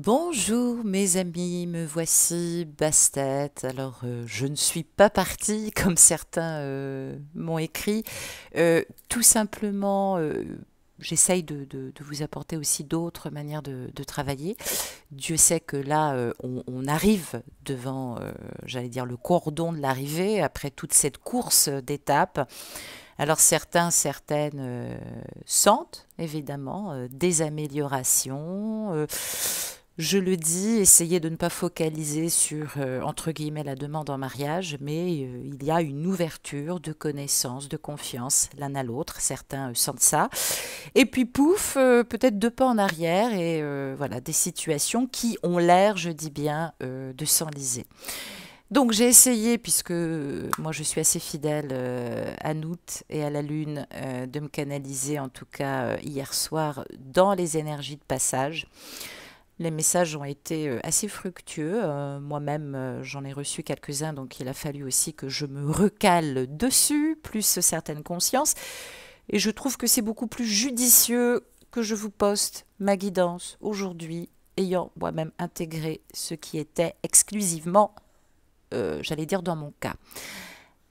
Bonjour mes amis, me voici Bastet. Alors je ne suis pas partie comme certains m'ont écrit. Tout simplement, j'essaye de vous apporter aussi d'autres manières de travailler. Dieu sait que là, on arrive devant, j'allais dire, le cordon de l'arrivée après toute cette course d'étapes. Alors certains, certaines sentent évidemment des améliorations. Je le dis, essayez de ne pas focaliser sur, entre guillemets, la demande en mariage, mais il y a une ouverture de connaissance, de confiance l'un à l'autre. Certains sentent ça. Et puis pouf, peut-être deux pas en arrière et voilà, des situations qui ont l'air, je dis bien, de s'enliser. Donc j'ai essayé, puisque moi je suis assez fidèle à Nout et à la Lune, de me canaliser en tout cas hier soir dans les énergies de passage. Les messages ont été assez fructueux. Moi-même, j'en ai reçu quelques-uns, donc il a fallu aussi que je me recale dessus, plus certaines consciences. Et je trouve que c'est beaucoup plus judicieux que je vous poste ma guidance aujourd'hui, ayant moi-même intégré ce qui était exclusivement, j'allais dire, dans mon cas.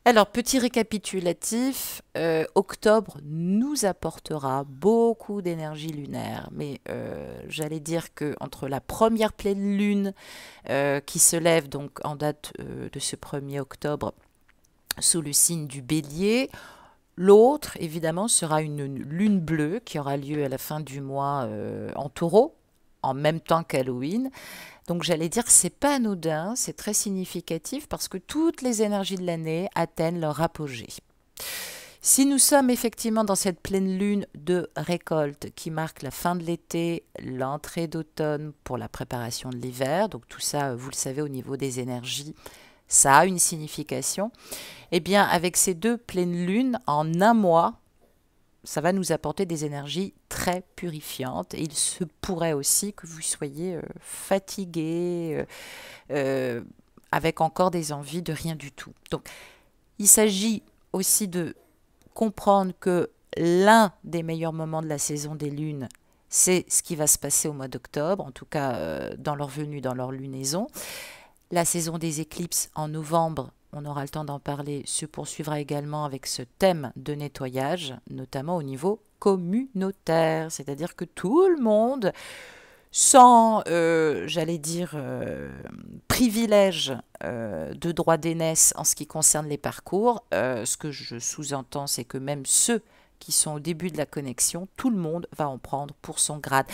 Alors, petit récapitulatif, octobre nous apportera beaucoup d'énergie lunaire, mais j'allais dire que entre la première pleine lune qui se lève donc en date de ce 1er octobre sous le signe du Bélier, l'autre évidemment sera une lune bleue qui aura lieu à la fin du mois en Taureau, en même temps qu'Halloween. Donc j'allais dire que c'est pas anodin, c'est très significatif parce que toutes les énergies de l'année atteignent leur apogée. Si nous sommes effectivement dans cette pleine lune de récolte qui marque la fin de l'été, l'entrée d'automne pour la préparation de l'hiver, donc tout ça, vous le savez, au niveau des énergies, ça a une signification, eh bien avec ces deux pleines lunes, en un mois, ça va nous apporter des énergies très purifiantes et il se pourrait aussi que vous soyez fatigué, avec encore des envies de rien du tout. Donc, il s'agit aussi de comprendre que l'un des meilleurs moments de la saison des lunes, c'est ce qui va se passer au mois d'octobre, en tout cas dans leur venue, dans leur lunaison. La saison des éclipses en novembre, on aura le temps d'en parler, se poursuivra également avec ce thème de nettoyage, notamment au niveau communautaire, c'est-à-dire que tout le monde, sans, j'allais dire, privilège de droit d'aînesse en ce qui concerne les parcours, ce que je sous-entends, c'est que même ceux qui sont au début de la connexion, tout le monde va en prendre pour son grade.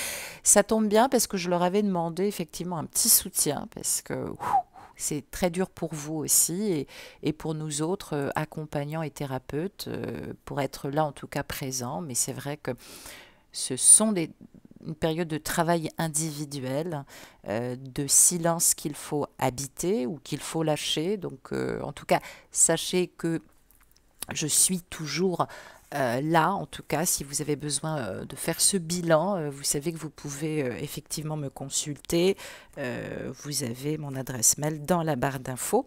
Ça tombe bien parce que je leur avais demandé effectivement un petit soutien, parce que c'est très dur pour vous aussi et pour nous autres, accompagnants et thérapeutes, pour être là en tout cas présents. Mais c'est vrai que ce sont une période de travail individuel, de silence qu'il faut habiter ou qu'il faut lâcher. Donc en tout cas, sachez que je suis toujours là, en tout cas, si vous avez besoin de faire ce bilan, vous savez que vous pouvez effectivement me consulter. Vous avez mon adresse mail dans la barre d'infos.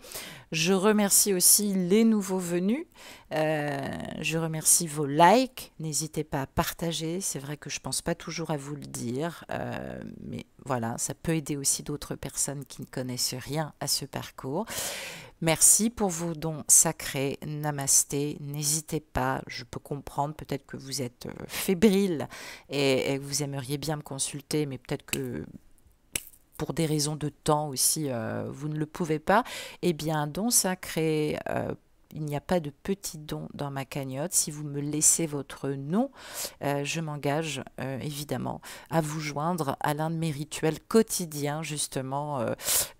Je remercie aussi les nouveaux venus. Je remercie vos likes. N'hésitez pas à partager. C'est vrai que je ne pense pas toujours à vous le dire, mais voilà, ça peut aider aussi d'autres personnes qui ne connaissent rien à ce parcours. Merci pour vos dons sacrés. Namasté. N'hésitez pas, je peux comprendre, peut-être que vous êtes fébrile et que vous aimeriez bien me consulter, mais peut-être que pour des raisons de temps aussi, vous ne le pouvez pas. Eh bien, un don sacré, il n'y a pas de petit don dans ma cagnotte. Si vous me laissez votre nom, je m'engage évidemment à vous joindre à l'un de mes rituels quotidiens, justement,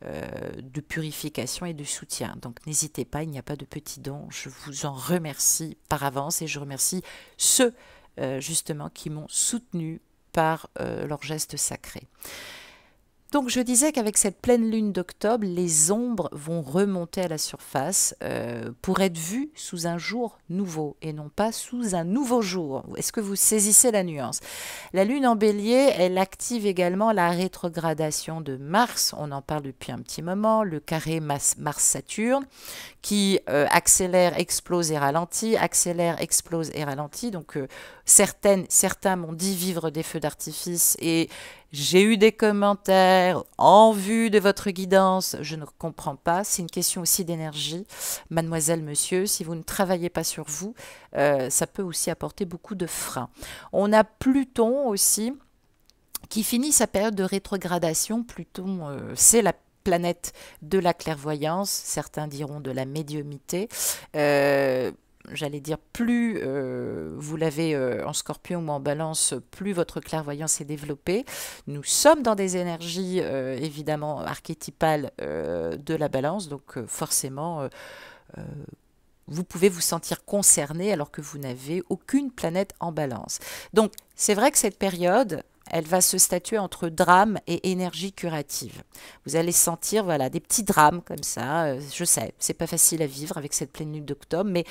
de purification et de soutien. Donc n'hésitez pas, il n'y a pas de petit don. Je vous en remercie par avance et je remercie ceux justement qui m'ont soutenu par leurs gestes sacrés. Donc je disais qu'avec cette pleine lune d'octobre, les ombres vont remonter à la surface pour être vues sous un jour nouveau et non pas sous un nouveau jour. Est-ce que vous saisissez la nuance? La lune en bélier, elle active également la rétrogradation de Mars, on en parle depuis un petit moment, le carré Mars-Saturne qui accélère, explose et ralentit, accélère, explose et ralentit. Donc certains m'ont dit vivre des feux d'artifice et J'ai eu des commentaires en vue de votre guidance. Je ne comprends pas. C'est une question aussi d'énergie. Mademoiselle, monsieur, si vous ne travaillez pas sur vous, ça peut aussi apporter beaucoup de freins. On a Pluton aussi qui finit sa période de rétrogradation. Pluton, c'est la planète de la clairvoyance. Certains diront de la médiumnité. J'allais dire, plus vous l'avez en Scorpion ou en Balance, plus votre clairvoyance est développée. Nous sommes dans des énergies évidemment archétypales de la Balance, donc forcément vous pouvez vous sentir concerné alors que vous n'avez aucune planète en Balance. Donc c'est vrai que cette période, elle va se statuer entre drame et énergie curative. Vous allez sentir voilà, des petits drames comme ça. Je sais, c'est pas facile à vivre avec cette pleine lune d'octobre, mais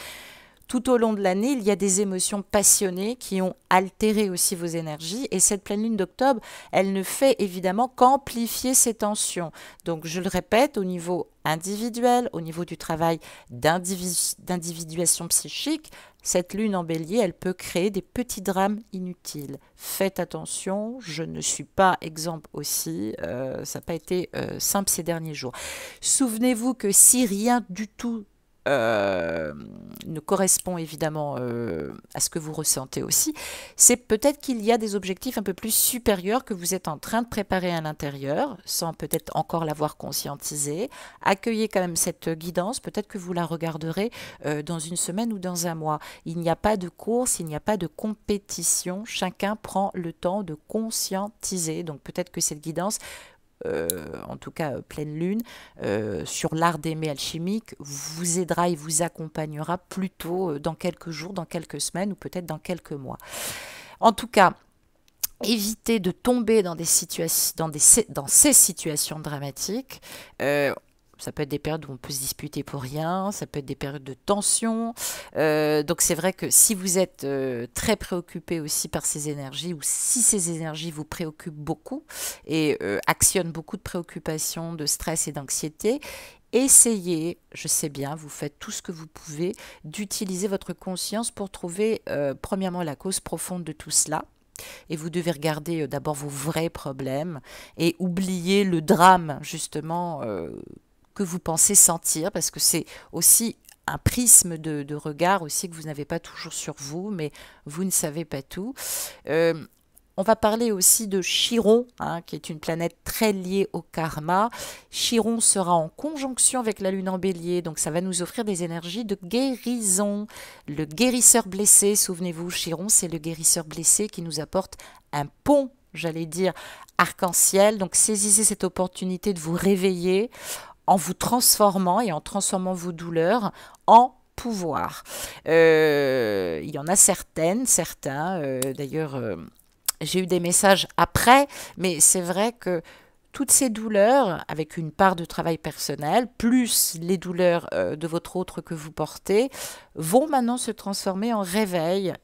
tout au long de l'année, il y a des émotions passionnées qui ont altéré aussi vos énergies. Et cette pleine lune d'octobre, elle ne fait évidemment qu'amplifier ces tensions. Donc, je le répète, au niveau individuel, au niveau du travail d'individuation psychique, cette lune en bélier, elle peut créer des petits drames inutiles. Faites attention, je ne suis pas exemple aussi. Ça n'a pas été simple ces derniers jours. Souvenez-vous que si rien du tout ne correspond évidemment à ce que vous ressentez aussi, c'est peut-être qu'il y a des objectifs un peu plus supérieurs que vous êtes en train de préparer à l'intérieur, sans peut-être encore l'avoir conscientisé. Accueillez quand même cette guidance, peut-être que vous la regarderez dans une semaine ou dans un mois. Il n'y a pas de course, il n'y a pas de compétition, chacun prend le temps de conscientiser. Donc peut-être que cette guidance en tout cas pleine lune, sur l'art d'aimer alchimique, vous aidera et vous accompagnera plutôt dans quelques jours, dans quelques semaines ou peut-être dans quelques mois. En tout cas, évitez de tomber dans dans ces situations dramatiques. Ça peut être des périodes où on peut se disputer pour rien, ça peut être des périodes de tension. Donc c'est vrai que si vous êtes très préoccupé aussi par ces énergies, ou si ces énergies vous préoccupent beaucoup et actionnent beaucoup de préoccupations, de stress et d'anxiété, essayez, je sais bien, vous faites tout ce que vous pouvez, d'utiliser votre conscience pour trouver premièrement la cause profonde de tout cela. Et vous devez regarder d'abord vos vrais problèmes et oublier le drame justement que vous pensez sentir, parce que c'est aussi un prisme de regard aussi que vous n'avez pas toujours sur vous, mais vous ne savez pas tout. On va parler aussi de Chiron, hein, qui est une planète très liée au karma. Chiron sera en conjonction avec la lune en bélier, donc ça va nous offrir des énergies de guérison. Le guérisseur blessé, souvenez-vous, Chiron, c'est le guérisseur blessé qui nous apporte un pont, j'allais dire, arc-en-ciel. Donc saisissez cette opportunité de vous réveiller en vous transformant et en transformant vos douleurs en pouvoir. Il y en a certains, d'ailleurs, j'ai eu des messages après, mais c'est vrai que toutes ces douleurs, avec une part de travail personnel, plus les douleurs de votre autre que vous portez, vont maintenant se transformer en réveil,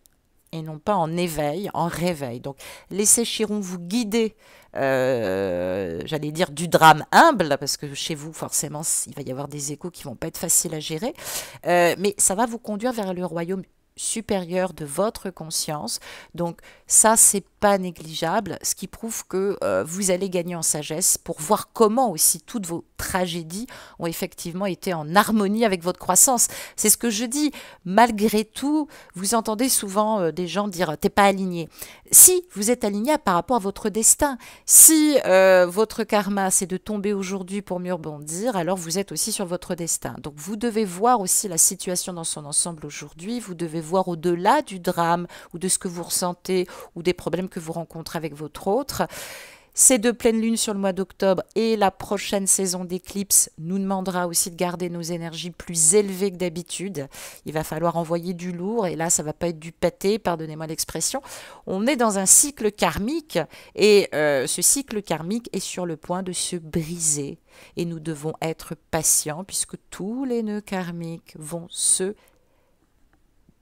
et non pas en éveil, en réveil. Donc, laissez Chiron vous guider, j'allais dire du drame humble, parce que chez vous, forcément, il va y avoir des échos qui vont pas être faciles à gérer, mais ça va vous conduire vers le royaume supérieur de votre conscience. Donc ça, c'est pas négligeable, ce qui prouve que vous allez gagner en sagesse pour voir comment aussi toutes vos tragédies ont effectivement été en harmonie avec votre croissance. C'est ce que je dis. Malgré tout, vous entendez souvent des gens dire « t'es pas aligné ». Si, vous êtes aligné par rapport à votre destin. Si votre karma, c'est de tomber aujourd'hui pour mieux rebondir, alors vous êtes aussi sur votre destin. Donc vous devez voir aussi la situation dans son ensemble aujourd'hui, vous devez voir au-delà du drame ou de ce que vous ressentez ou des problèmes que vous rencontrez avec votre autre. Ces deux pleines lunes sur le mois d'octobre et la prochaine saison d'éclipse nous demandera aussi de garder nos énergies plus élevées que d'habitude. Il va falloir envoyer du lourd et là, ça ne va pas être du pâté, pardonnez-moi l'expression. On est dans un cycle karmique et ce cycle karmique est sur le point de se briser et nous devons être patients puisque tous les nœuds karmiques vont se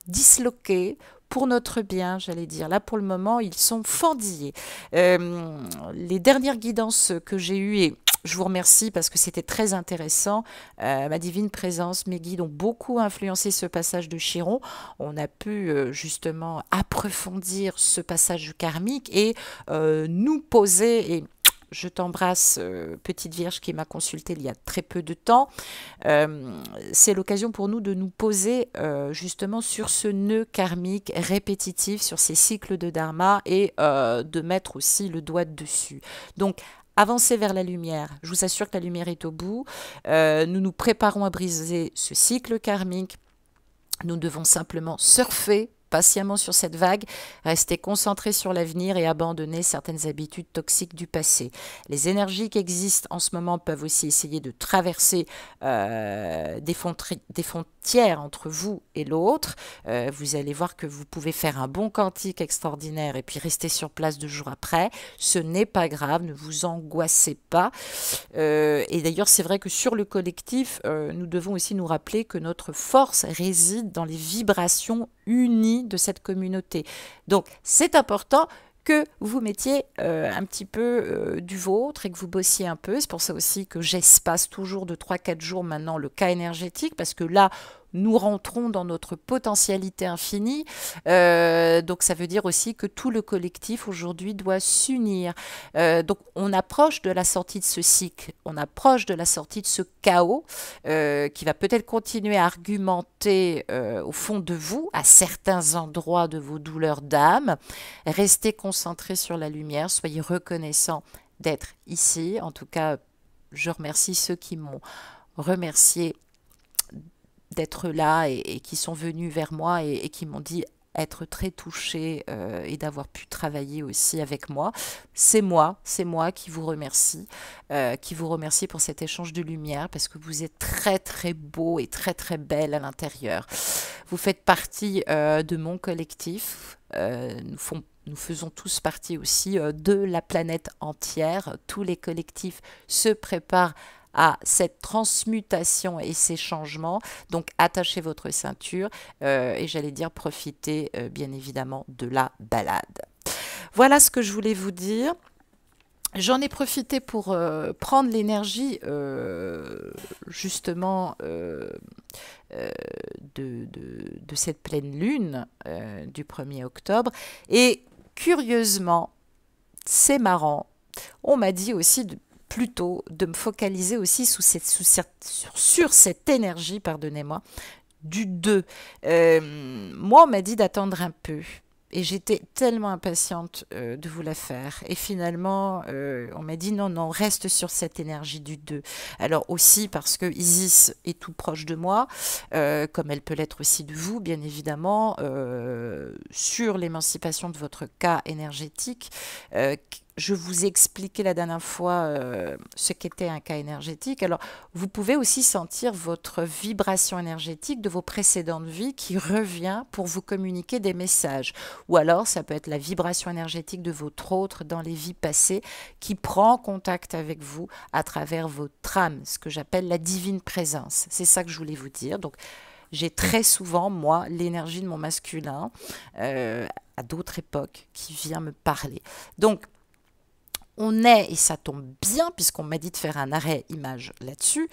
disloquer pour notre bien, j'allais dire. Là, pour le moment, ils sont fendillés. Les dernières guidances que j'ai eues, et je vous remercie parce que c'était très intéressant. Ma divine présence, mes guides ont beaucoup influencé ce passage de Chiron. On a pu justement approfondir ce passage karmique et nous poser, et je t'embrasse, petite Vierge qui m'a consultée il y a très peu de temps. C'est l'occasion pour nous de nous poser justement sur ce nœud karmique répétitif, sur ces cycles de dharma et de mettre aussi le doigt dessus. Donc, avancez vers la lumière. Je vous assure que la lumière est au bout. Nous nous préparons à briser ce cycle karmique. Nous devons simplement surfer patiemment sur cette vague, rester concentré sur l'avenir et abandonner certaines habitudes toxiques du passé. Les énergies qui existent en ce moment peuvent aussi essayer de traverser des frontières entre vous et l'autre. Vous allez voir que vous pouvez faire un bon quantique extraordinaire et puis rester sur place 2 jours après. Ce n'est pas grave, ne vous angoissez pas. Et d'ailleurs, c'est vrai que sur le collectif, nous devons aussi nous rappeler que notre force réside dans les vibrations unies de cette communauté. Donc, c'est important que vous mettiez un petit peu du vôtre et que vous bossiez un peu. C'est pour ça aussi que j'espace toujours de 3-4 jours maintenant le cas énergétique, parce que là, nous rentrons dans notre potentialité infinie. Donc ça veut dire aussi que tout le collectif aujourd'hui doit s'unir. Donc on approche de la sortie de ce cycle, on approche de la sortie de ce chaos qui va peut-être continuer à argumenter au fond de vous, à certains endroits de vos douleurs d'âme. Restez concentrés sur la lumière, soyez reconnaissants d'être ici. En tout cas, je remercie ceux qui m'ont remercié d'être là et qui sont venus vers moi et qui m'ont dit être très touchés et d'avoir pu travailler aussi avec moi. C'est moi qui vous remercie pour cet échange de lumière, parce que vous êtes très très beau et très très belle à l'intérieur. Vous faites partie de mon collectif. Nous faisons tous partie aussi de la planète entière. Tous les collectifs se préparent à cette transmutation et ces changements. Donc, attachez votre ceinture et j'allais dire profitez bien évidemment de la balade. Voilà ce que je voulais vous dire. J'en ai profité pour prendre l'énergie justement de cette pleine lune du 1er octobre. Et curieusement, c'est marrant, on m'a dit aussi plutôt de me focaliser aussi sur cette énergie, pardonnez-moi, du 2. Moi, on m'a dit d'attendre un peu. Et j'étais tellement impatiente de vous la faire. Et finalement, on m'a dit non, reste sur cette énergie du 2. Alors aussi parce que Isis est tout proche de moi, comme elle peut l'être aussi de vous, bien évidemment, sur l'émancipation de votre cas énergétique. Je vous ai expliqué la dernière fois ce qu'était un cas énergétique. Alors, vous pouvez aussi sentir votre vibration énergétique de vos précédentes vies qui revient pour vous communiquer des messages. Ou alors, ça peut être la vibration énergétique de votre autre dans les vies passées qui prend contact avec vous à travers votre âme, ce que j'appelle la divine présence. C'est ça que je voulais vous dire. Donc, j'ai très souvent, moi, l'énergie de mon masculin à d'autres époques qui vient me parler. Donc, on est, et ça tombe bien puisqu'on m'a dit de faire un arrêt image là-dessus,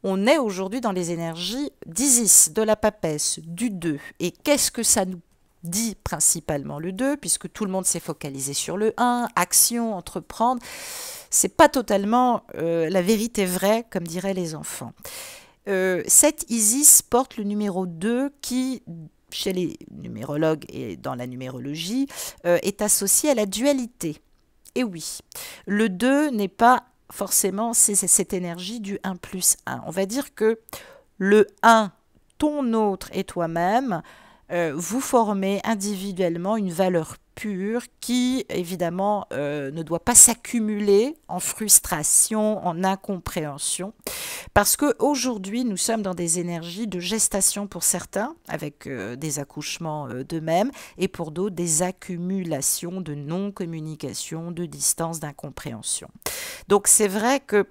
on est aujourd'hui dans les énergies d'Isis, de la papesse, du 2. Et qu'est-ce que ça nous dit principalement le 2, puisque tout le monde s'est focalisé sur le 1, action, entreprendre. C'est pas totalement la vérité vraie, comme diraient les enfants. Cette Isis porte le numéro 2 qui, chez les numérologues et dans la numérologie, est associé à la dualité. Et oui, le 2 n'est pas forcément cette énergie du 1 plus 1. On va dire que le 1, ton autre et toi-même, vous formez individuellement une valeur pure qui, évidemment, ne doit pas s'accumuler en frustration, en incompréhension. Parce qu'aujourd'hui, nous sommes dans des énergies de gestation pour certains, avec des accouchements d'eux-mêmes, et pour d'autres, des accumulations de non-communication, de distance, d'incompréhension. Donc, c'est vrai que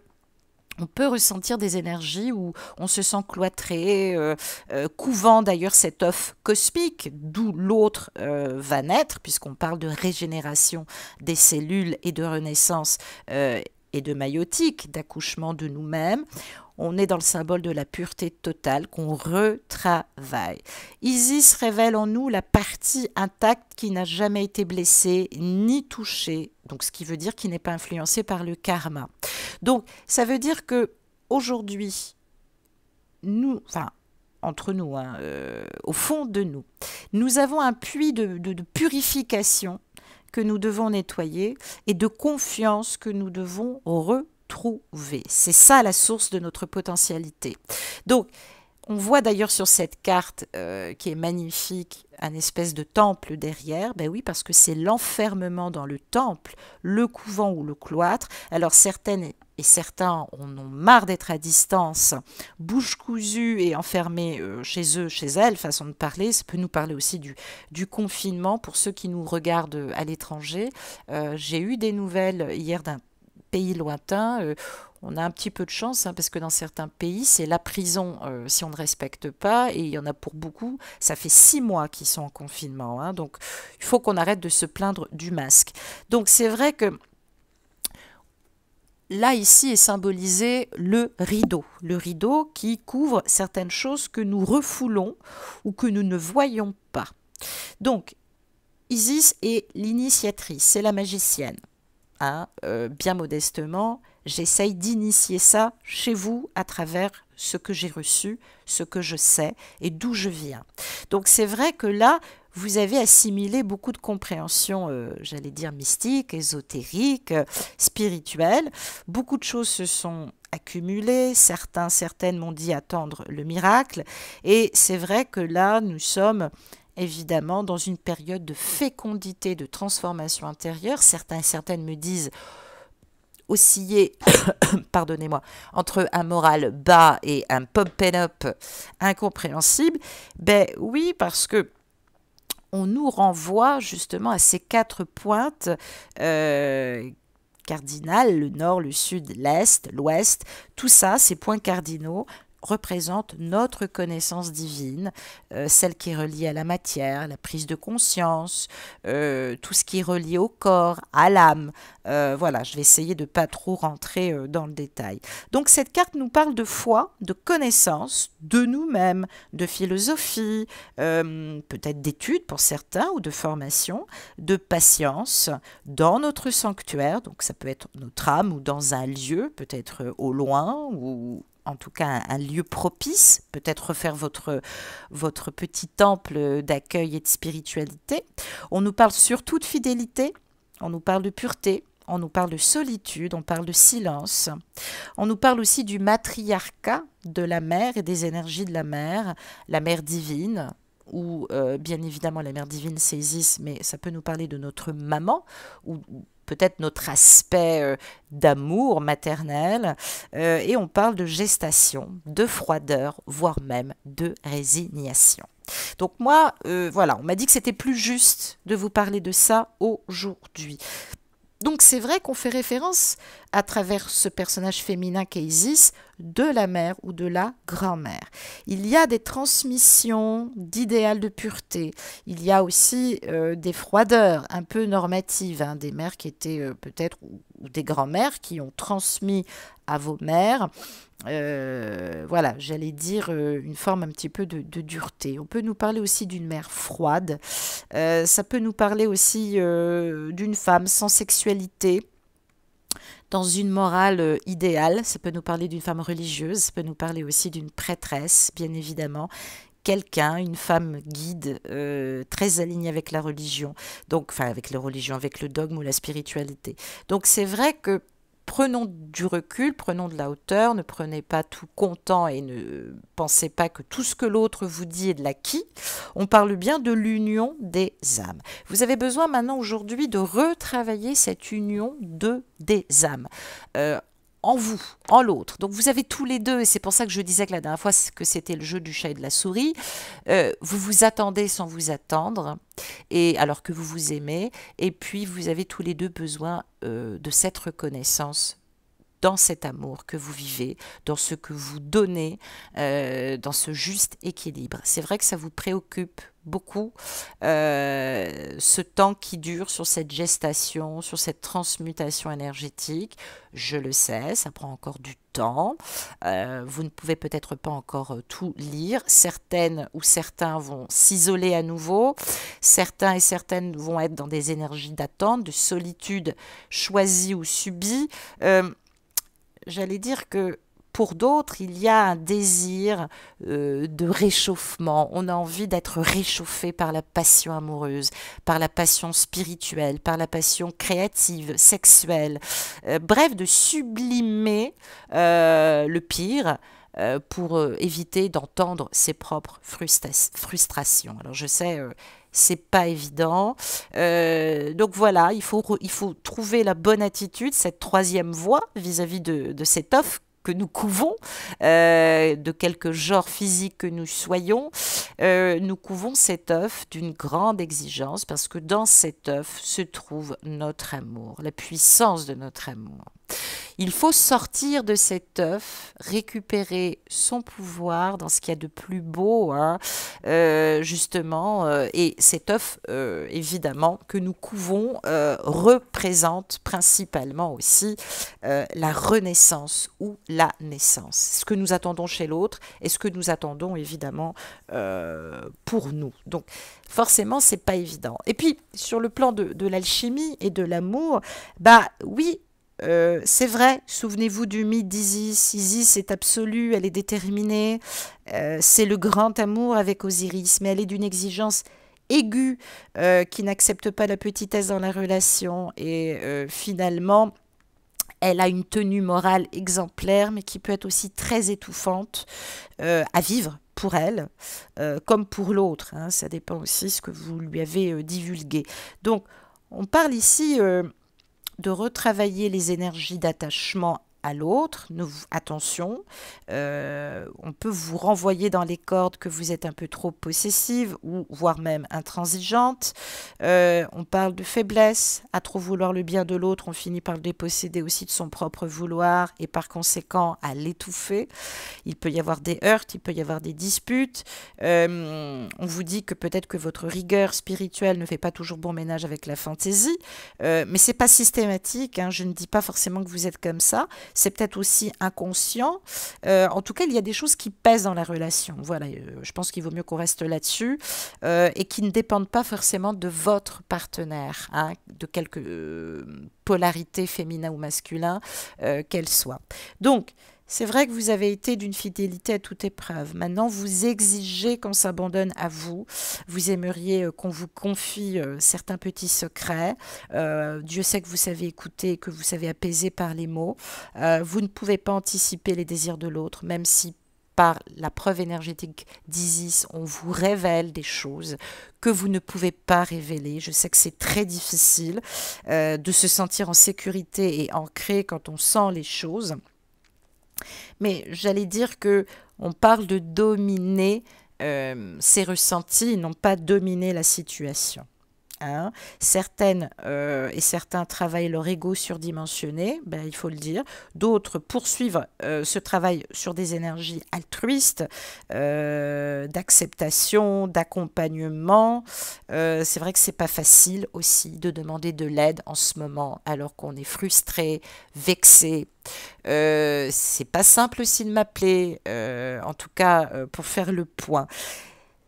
on peut ressentir des énergies où on se sent cloîtré, couvant d'ailleurs cet œuf cosmique, d'où l'autre va naître, puisqu'on parle de régénération des cellules et de renaissance et de maïotique, d'accouchement de nous-mêmes. On est dans le symbole de la pureté totale qu'on retravaille. Isis révèle en nous la partie intacte qui n'a jamais été blessée ni touchée, donc ce qui veut dire qu'il n'est pas influencé par le karma. Donc ça veut dire que aujourd'hui, nous, enfin entre nous, hein, au fond de nous, nous avons un puits de purification que nous devons nettoyer et de confiance que nous devons retrouver. C'est ça la source de notre potentialité. Donc, on voit d'ailleurs sur cette carte qui est magnifique, un espèce de temple derrière. Ben oui, parce que c'est l'enfermement dans le temple, le couvent ou le cloître. Alors certaines et certains en ont marre d'être à distance, bouche cousue et enfermés chez eux, chez elles, façon de parler. Ça peut nous parler aussi du confinement pour ceux qui nous regardent à l'étranger. J'ai eu des nouvelles hier d'un pays lointain. On a un petit peu de chance hein, parce que dans certains pays, c'est la prison si on ne respecte pas et il y en a pour beaucoup, ça fait 6 mois qu'ils sont en confinement. Hein, donc il faut qu'on arrête de se plaindre du masque. Donc c'est vrai que là, ici, est symbolisé le rideau qui couvre certaines choses que nous refoulons ou que nous ne voyons pas. Donc, Isis est l'initiatrice, c'est la magicienne. Hein, bien modestement, j'essaye d'initier ça chez vous à travers ce que j'ai reçu, ce que je sais et d'où je viens. Donc, c'est vrai que là, vous avez assimilé beaucoup de compréhension, j'allais dire mystique, ésotérique, spirituelle. Beaucoup de choses se sont accumulées. Certaines m'ont dit attendre le miracle. Et c'est vrai que là, nous sommes évidemment dans une période de fécondité, de transformation intérieure. Certains et certaines me disent osciller, pardonnez-moi, entre un moral bas et un pump-and-up incompréhensible. Ben oui, parce que on nous renvoie justement à ces 4 pointes cardinales, le nord, le sud, l'est, l'ouest. Tout ça, ces points cardinaux, représentent notre connaissance divine, celle qui est reliée à la matière, la prise de conscience, tout ce qui est relié au corps, à l'âme. Voilà, je vais essayer de ne pas trop rentrer dans le détail. Donc cette carte nous parle de foi, de connaissance, de nous-mêmes, de philosophie, peut-être d'études pour certains ou de formation, de patience dans notre sanctuaire, donc ça peut être notre âme ou dans un lieu, peut-être au loin ou en tout cas un lieu propice, peut-être refaire votre petit temple d'accueil et de spiritualité. On nous parle surtout de fidélité, on nous parle de pureté, on nous parle de solitude, on parle de silence. On nous parle aussi du matriarcat de la mère et des énergies de la mère divine, ou bien évidemment la mère divine c'est Isis, mais ça peut nous parler de notre maman, ou peut-être notre aspect d'amour maternel, et on parle de gestation, de froideur, voire même de résignation. Donc moi, voilà, on m'a dit que c'était plus juste de vous parler de ça aujourd'hui. Donc c'est vrai qu'on fait référence à travers ce personnage féminin qu'est Isis de la mère ou de la grand-mère. Il y a des transmissions d'idéal de pureté. Il y a aussi des froideurs un peu normatives, hein, des mères qui étaient peut-être ou des grand-mères qui ont transmis à vos mères voilà, j'allais dire une forme un petit peu de dureté. On peut nous parler aussi d'une mère froide. Ça peut nous parler aussi d'une femme sans sexualité, dans une morale idéale. Ça peut nous parler d'une femme religieuse. Ça peut nous parler aussi d'une prêtresse, bien évidemment. Quelqu'un, une femme guide, très alignée avec la religion. Donc, enfin, avec la religion, avec le dogme ou la spiritualité. Donc, c'est vrai que prenons du recul, prenons de la hauteur, ne prenez pas tout content et ne pensez pas que tout ce que l'autre vous dit est de l'acquis. On parle bien de l'union des âmes. Vous avez besoin maintenant aujourd'hui de retravailler cette union des âmes. En vous, en l'autre. Donc vous avez tous les deux, et c'est pour ça que je disais que la dernière fois que c'était le jeu du chat et de la souris. Vous vous attendez sans vous attendre, et alors que vous vous aimez, et puis vous avez tous les deux besoin de cette reconnaissance dans cet amour que vous vivez, dans ce que vous donnez, dans ce juste équilibre. C'est vrai que ça vous préoccupe beaucoup, ce temps qui dure sur cette gestation, sur cette transmutation énergétique. Je le sais, ça prend encore du temps. Vous ne pouvez peut-être pas encore tout lire. Certaines ou certains vont s'isoler à nouveau. Certains et certaines vont être dans des énergies d'attente, de solitude choisie ou subie. J'allais dire que pour d'autres, il y a un désir de réchauffement. On a envie d'être réchauffé par la passion amoureuse, par la passion spirituelle, par la passion créative, sexuelle. Bref, de sublimer le pire pour éviter d'entendre ses propres frustrations. Alors je sais, c'est pas évident. Donc voilà, il faut trouver la bonne attitude, cette troisième voie vis-à-vis de cette offre que nous couvons, de quelque genre physique que nous soyons, nous couvons cet œuf d'une grande exigence parce que dans cet œuf se trouve notre amour, la puissance de notre amour. Il faut sortir de cet œuf, récupérer son pouvoir dans ce qu'il y a de plus beau, hein, justement, et cet œuf, évidemment, que nous couvons, représente principalement aussi la renaissance ou la naissance. Ce que nous attendons chez l'autre et ce que nous attendons, évidemment, pour nous. Donc, forcément, c'est pas évident. Et puis, sur le plan de l'alchimie et de l'amour, bah oui, c'est vrai, souvenez-vous du mythe d'Isis. Isis est absolue, elle est déterminée, c'est le grand amour avec Osiris, mais elle est d'une exigence aiguë qui n'accepte pas la petitesse dans la relation et finalement elle a une tenue morale exemplaire mais qui peut être aussi très étouffante à vivre pour elle comme pour l'autre, hein, ça dépend aussi de ce que vous lui avez divulgué. Donc on parle ici de retravailler les énergies d'attachement à l'autre. Attention, on peut vous renvoyer dans les cordes que vous êtes un peu trop possessive ou voire même intransigeante. On parle de faiblesse. À trop vouloir le bien de l'autre, on finit par le déposséder aussi de son propre vouloir et par conséquent à l'étouffer. Il peut y avoir des heurts, il peut y avoir des disputes. On vous dit que peut-être que votre rigueur spirituelle ne fait pas toujours bon ménage avec la fantaisie, mais c'est pas systématique, hein. Je ne dis pas forcément que vous êtes comme ça. C'est peut-être aussi inconscient. En tout cas, il y a des choses qui pèsent dans la relation. Voilà, je pense qu'il vaut mieux qu'on reste là-dessus et qui ne dépendent pas forcément de votre partenaire, hein, de quelque polarité féminin ou masculin qu'elle soit. Donc, c'est vrai que vous avez été d'une fidélité à toute épreuve. Maintenant, vous exigez qu'on s'abandonne à vous. Vous aimeriez qu'on vous confie certains petits secrets. Dieu sait que vous savez écouter, que vous savez apaiser par les mots. Vous ne pouvez pas anticiper les désirs de l'autre, même si par la preuve énergétique d'Isis, on vous révèle des choses que vous ne pouvez pas révéler. Je sais que c'est très difficile de se sentir en sécurité et ancré quand on sent les choses. Mais j'allais dire que on parle de dominer ses ressentis, non pas dominer la situation. Hein. Certaines et certains travaillent leur ego surdimensionné, ben, il faut le dire. D'autres poursuivent ce travail sur des énergies altruistes, d'acceptation, d'accompagnement. C'est vrai que c'est pas facile aussi de demander de l'aide en ce moment alors qu'on est frustré, vexé. C'est pas simple aussi de m'appeler, en tout cas pour faire le point.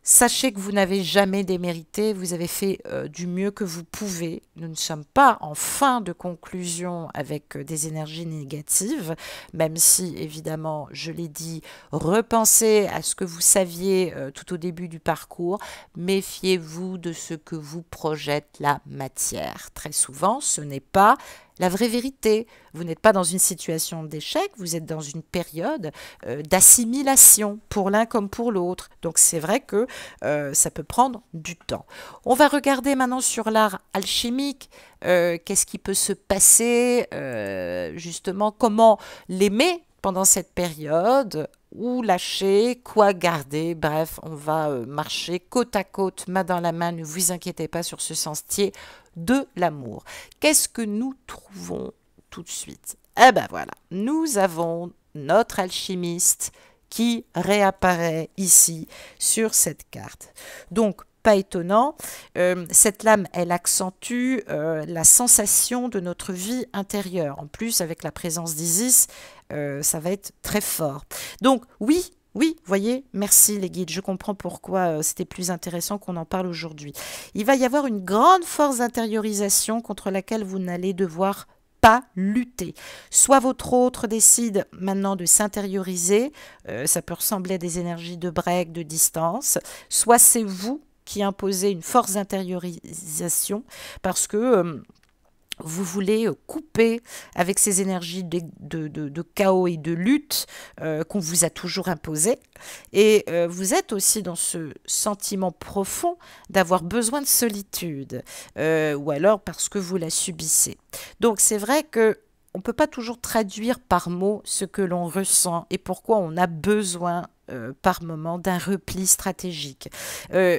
Sachez que vous n'avez jamais démérité, vous avez fait du mieux que vous pouvez. Nous ne sommes pas en fin de conclusion avec des énergies négatives, même si, évidemment, je l'ai dit, repensez à ce que vous saviez tout au début du parcours. Méfiez-vous de ce que vous projette la matière. Très souvent, ce n'est pas la vraie vérité. Vous n'êtes pas dans une situation d'échec, vous êtes dans une période d'assimilation pour l'un comme pour l'autre. Donc c'est vrai que ça peut prendre du temps. On va regarder maintenant sur l'art alchimique. Qu'est-ce qui peut se passer, justement, comment l'aimer pendant cette période, où lâcher, quoi garder. Bref, on va marcher côte à côte, main dans la main, ne vous inquiétez pas sur ce sentier de l'amour. Qu'est-ce que nous trouvons tout de suite? Eh ben voilà, nous avons notre alchimiste qui réapparaît ici sur cette carte. Donc, pas étonnant, cette lame, elle accentue la sensation de notre vie intérieure. En plus, avec la présence d'Isis, ça va être très fort. Donc, oui, oui, voyez, merci les guides, je comprends pourquoi c'était plus intéressant qu'on en parle aujourd'hui. Il va y avoir une grande force d'intériorisation contre laquelle vous n'allez devoir pas lutter. Soit votre autre décide maintenant de s'intérioriser, ça peut ressembler à des énergies de break, de distance, soit c'est vous qui imposez une force d'intériorisation parce que vous voulez couper avec ces énergies de chaos et de lutte qu'on vous a toujours imposées. Et vous êtes aussi dans ce sentiment profond d'avoir besoin de solitude, ou alors parce que vous la subissez. Donc c'est vrai que on ne peut pas toujours traduire par mots ce que l'on ressent et pourquoi on a besoin par moment d'un repli stratégique.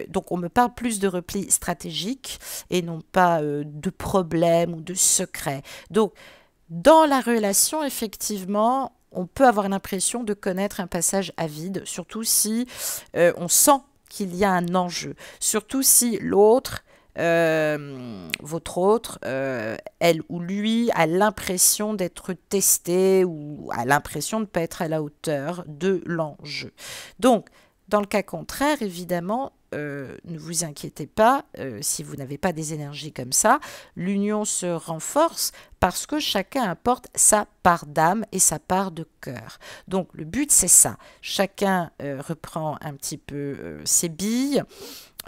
Donc on me parle plus de repli stratégique et non pas de problème ou de secret. Donc dans la relation, effectivement, on peut avoir l'impression de connaître un passage à vide, surtout si on sent qu'il y a un enjeu, surtout si l'autre votre autre, elle ou lui, a l'impression d'être testé ou a l'impression de ne pas être à la hauteur de l'enjeu. Donc, dans le cas contraire, évidemment, ne vous inquiétez pas si vous n'avez pas des énergies comme ça. L'union se renforce parce que chacun apporte sa part d'âme et sa part de cœur. Donc, le but, c'est ça. Chacun reprend un petit peu ses billes.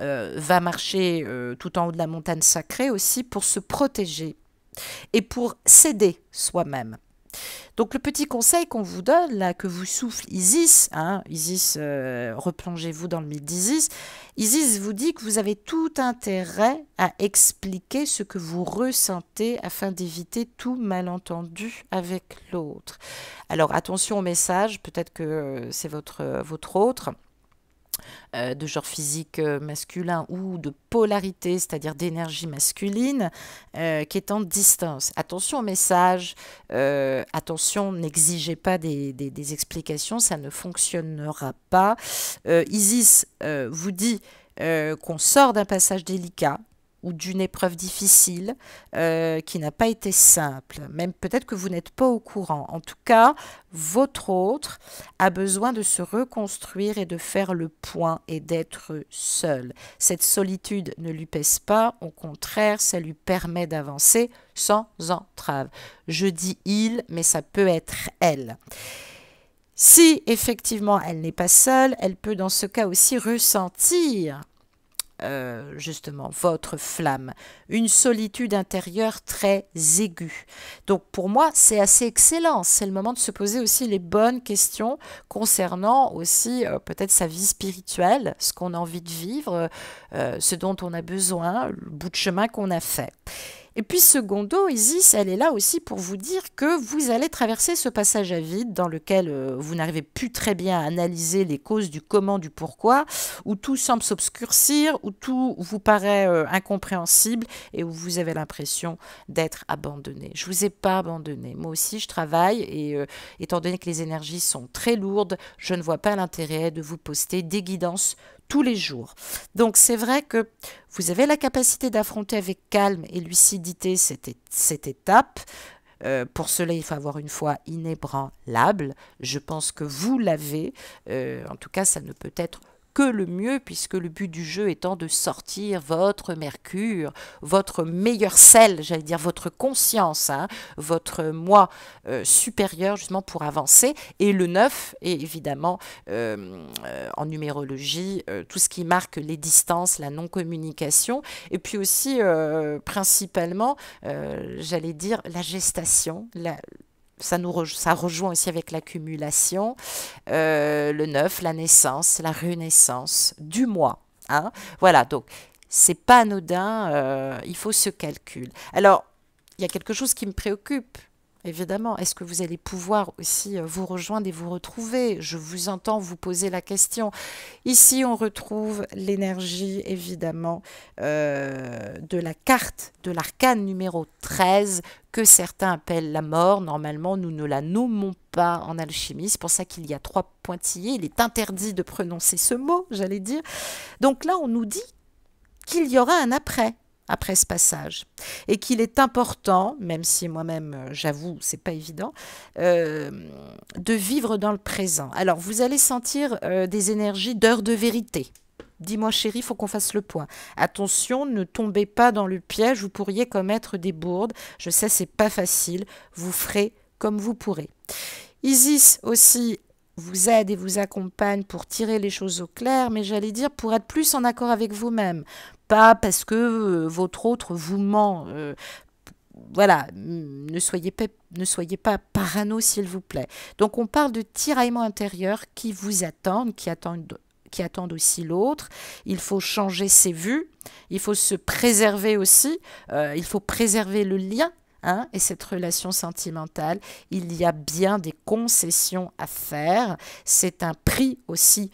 Va marcher tout en haut de la montagne sacrée aussi pour se protéger et pour s'aider soi-même. Donc le petit conseil qu'on vous donne, là, que vous souffle Isis, hein, Isis, replongez-vous dans le mythe d'Isis, Isis vous dit que vous avez tout intérêt à expliquer ce que vous ressentez afin d'éviter tout malentendu avec l'autre. Alors attention au message, peut-être que c'est votre autre, de genre physique masculin ou de polarité, c'est-à-dire d'énergie masculine, qui est en distance. Attention au message, attention, n'exigez pas des explications, ça ne fonctionnera pas. Isis vous dit qu'on sort d'un passage délicat, ou d'une épreuve difficile qui n'a pas été simple. Même peut-être que vous n'êtes pas au courant. En tout cas, votre autre a besoin de se reconstruire et de faire le point et d'être seul. Cette solitude ne lui pèse pas, au contraire, ça lui permet d'avancer sans entrave. Je dis il, mais ça peut être elle. Si effectivement elle n'est pas seule, elle peut dans ce cas aussi ressentir justement votre flamme, une solitude intérieure très aiguë. Donc pour moi c'est assez excellent, c'est le moment de se poser aussi les bonnes questions concernant aussi peut-être sa vie spirituelle, ce qu'on a envie de vivre, ce dont on a besoin, le bout de chemin qu'on a fait. Et puis secondo, Isis, elle est là aussi pour vous dire que vous allez traverser ce passage à vide dans lequel vous n'arrivez plus très bien à analyser les causes du comment, du pourquoi, où tout semble s'obscurcir, où tout vous paraît incompréhensible et où vous avez l'impression d'être abandonné. Je ne vous ai pas abandonné. Moi aussi, je travaille et étant donné que les énergies sont très lourdes, je ne vois pas l'intérêt de vous poster des guidances tous les jours. Donc c'est vrai que vous avez la capacité d'affronter avec calme et lucidité cette étape. Pour cela, il faut avoir une foi inébranlable. Je pense que vous l'avez. En tout cas, ça ne peut être que le mieux, puisque le but du jeu étant de sortir votre mercure, votre meilleur sel, j'allais dire votre conscience, hein, votre moi supérieur, justement pour avancer. Et le 9 est évidemment, en numérologie, tout ce qui marque les distances, la non-communication, et puis aussi, principalement, j'allais dire, la gestation, ça rejoint aussi avec l'accumulation, le 9, la naissance, la renaissance du moi. Hein. Voilà, donc c'est pas anodin, il faut ce calcul. Alors, il y a quelque chose qui me préoccupe évidemment. Est-ce que vous allez pouvoir aussi vous rejoindre et vous retrouver? Je vous entends vous poser la question. Ici, on retrouve l'énergie, évidemment, de la carte de l'arcane numéro 13, que certains appellent la mort. Normalement, nous ne la nommons pas en alchimie. C'est pour ça qu'il y a 3 pointillés. Il est interdit de prononcer ce mot, j'allais dire. Donc là, on nous dit qu'il y aura un après ce passage, et qu'il est important, même si moi-même, j'avoue, c'est pas évident, de vivre dans le présent. Alors, vous allez sentir des énergies d'heure de vérité. Dis-moi chérie, il faut qu'on fasse le point. Attention, ne tombez pas dans le piège, vous pourriez commettre des bourdes. Je sais, c'est pas facile, vous ferez comme vous pourrez. Isis aussi vous aide et vous accompagne pour tirer les choses au clair, mais j'allais dire pour être plus en accord avec vous-même. Pas parce que votre autre vous ment. Voilà, ne soyez pas parano, s'il vous plaît. Donc, on parle de tiraillements intérieurs qui vous attendent, qui attendent aussi l'autre. Il faut changer ses vues, il faut se préserver aussi, il faut préserver le lien. Hein, et cette relation sentimentale, il y a bien des concessions à faire. C'est un prix aussi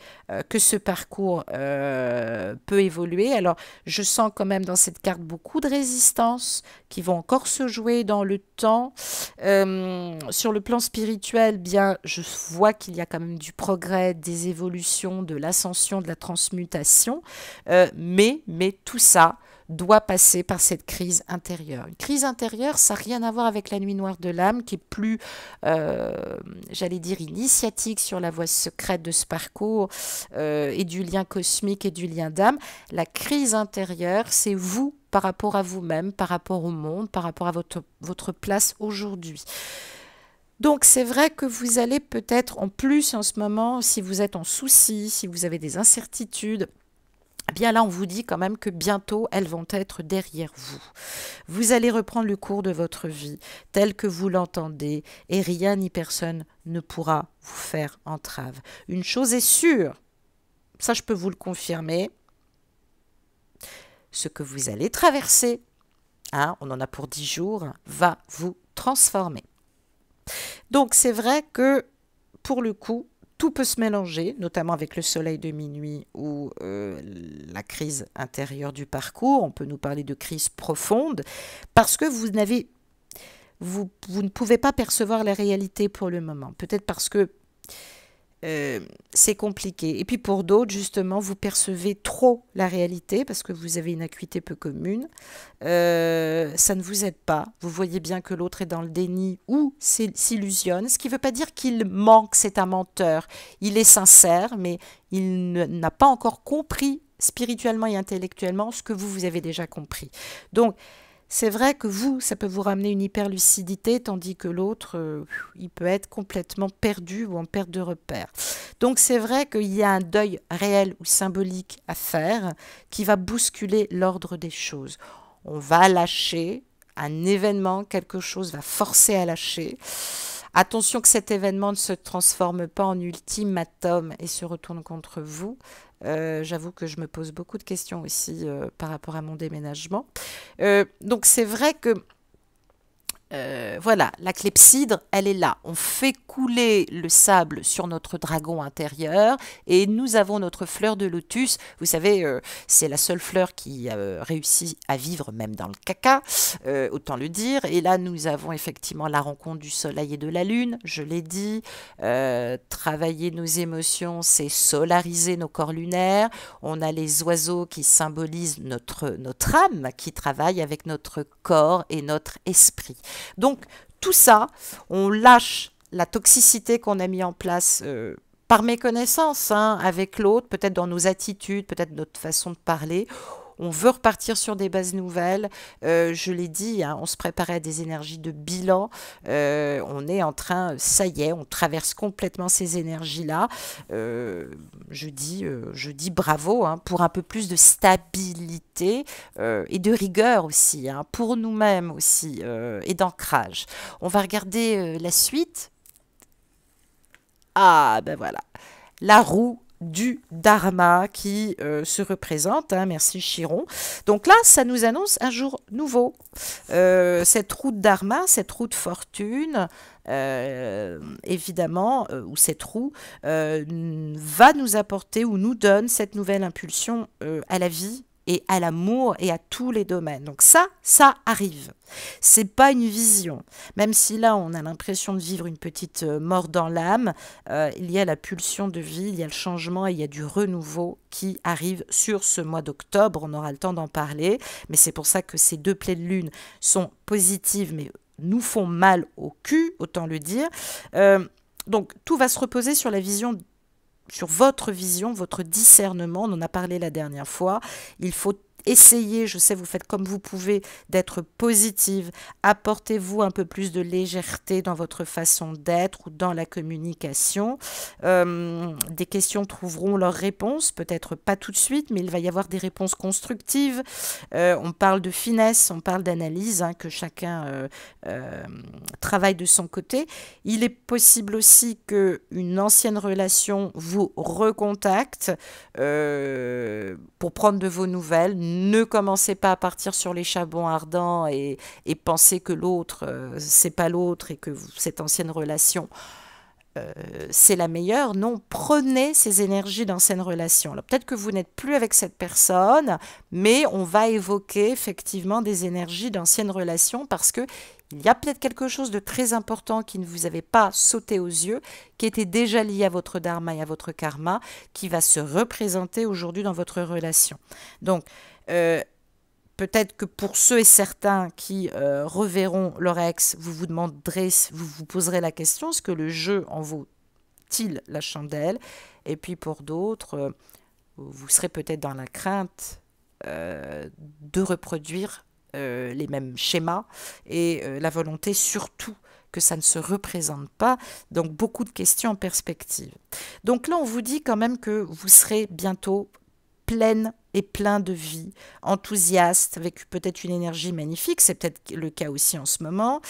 que ce parcours peut évoluer. Alors, je sens quand même dans cette carte beaucoup de résistance qui vont encore se jouer dans le temps. Sur le plan spirituel, bien, je vois qu'il y a quand même du progrès, des évolutions, de l'ascension, de la transmutation. Mais tout ça doit passer par cette crise intérieure. Une crise intérieure, ça n'a rien à voir avec la nuit noire de l'âme, qui est plus, j'allais dire, initiatique sur la voie secrète de ce parcours, et du lien cosmique et du lien d'âme. La crise intérieure, c'est vous par rapport à vous-même, par rapport au monde, par rapport à votre place aujourd'hui. Donc c'est vrai que vous allez peut-être, en plus en ce moment, si vous êtes en souci, si vous avez des incertitudes, eh bien là, on vous dit quand même que bientôt, elles vont être derrière vous. Vous allez reprendre le cours de votre vie tel que vous l'entendez et rien ni personne ne pourra vous faire entrave. Une chose est sûre, ça je peux vous le confirmer, ce que vous allez traverser, hein, on en a pour 10 jours, va vous transformer. Donc c'est vrai que pour le coup, tout peut se mélanger, notamment avec le soleil de minuit ou la crise intérieure du parcours. On peut nous parler de crise profonde parce que vous ne pouvez pas percevoir la réalité pour le moment. Peut-être parce que c'est compliqué. Et puis pour d'autres, justement, vous percevez trop la réalité parce que vous avez une acuité peu commune. Ça ne vous aide pas. Vous voyez bien que l'autre est dans le déni ou s'illusionne, ce qui ne veut pas dire qu'il manque, c'est un menteur. Il est sincère, mais il n'a pas encore compris spirituellement et intellectuellement ce que vous avez déjà compris. Donc, c'est vrai que ça peut vous ramener une hyperlucidité, tandis que l'autre, il peut être complètement perdu ou en perte de repère. Donc c'est vrai qu'il y a un deuil réel ou symbolique à faire qui va bousculer l'ordre des choses. On va lâcher un événement, quelque chose va forcer à lâcher. Attention que cet événement ne se transforme pas en ultimatum et se retourne contre vous. J'avoue que je me pose beaucoup de questions aussi par rapport à mon déménagement. Donc c'est vrai que voilà, la clepsydre, elle est là. On fait couler le sable sur notre dragon intérieur et nous avons notre fleur de lotus. Vous savez, c'est la seule fleur qui réussit à vivre même dans le caca, autant le dire. Et là, nous avons effectivement la rencontre du soleil et de la lune, je l'ai dit. Travailler nos émotions, c'est solariser nos corps lunaires. On a les oiseaux qui symbolisent notre âme qui travaille avec notre corps et notre esprit. Donc, tout ça, on lâche la toxicité qu'on a mis en place par méconnaissance hein, avec l'autre, peut-être dans nos attitudes, peut-être notre façon de parler. On veut repartir sur des bases nouvelles. Je l'ai dit, hein, on se préparait à des énergies de bilan. On est en train, ça y est, on traverse complètement ces énergies-là. Je dis bravo hein, pour un peu plus de stabilité et de rigueur aussi, hein, pour nous-mêmes aussi, et d'ancrage. On va regarder la suite. Ah, ben voilà. La roue du Dharma qui se représente, hein, merci Chiron. Donc là, ça nous annonce un jour nouveau. Cette roue de Dharma, cette roue de fortune, évidemment, ou cette roue, va nous apporter ou nous donne cette nouvelle impulsion à la vie et à l'amour et à tous les domaines. Donc ça arrive. C'est pas une vision. Même si là, on a l'impression de vivre une petite mort dans l'âme, il y a la pulsion de vie, il y a le changement et il y a du renouveau qui arrive sur ce mois d'octobre. On aura le temps d'en parler, mais c'est pour ça que ces deux pleines lunes sont positives, mais nous font mal au cul, autant le dire. Donc, tout va se reposer sur la vision, sur votre vision, votre discernement. On en a parlé la dernière fois. Il faut essayer, je sais, vous faites comme vous pouvez, d'être positive. Apportez-vous un peu plus de légèreté dans votre façon d'être ou dans la communication. Des questions trouveront leurs réponses, peut-être pas tout de suite, mais il va y avoir des réponses constructives. On parle de finesse, on parle d'analyse, hein, que chacun travaille de son côté. Il est possible aussi qu'une ancienne relation vous recontacte pour prendre de vos nouvelles. Ne commencez pas à partir sur les charbons ardents et penser que l'autre, c'est pas l'autre et que cette ancienne relation, c'est la meilleure. Non, prenez ces énergies d'ancienne relation. Alors peut-être que vous n'êtes plus avec cette personne, mais on va évoquer effectivement des énergies d'ancienne relation parce que il y a peut-être quelque chose de très important qui ne vous avait pas sauté aux yeux, qui était déjà lié à votre dharma et à votre karma, qui va se représenter aujourd'hui dans votre relation. Donc, peut-être que pour ceux et certains qui reverront leur ex, vous vous demanderez, vous vous poserez la question, est-ce que le jeu en vaut-il la chandelle? Et puis pour d'autres, vous serez peut-être dans la crainte de reproduire les mêmes schémas et la volonté surtout que ça ne se représente pas. Donc beaucoup de questions en perspective. Donc là, on vous dit quand même que vous serez bientôt pleine et plein de vie, enthousiaste, avec peut-être une énergie magnifique, c'est peut-être le cas aussi en ce moment.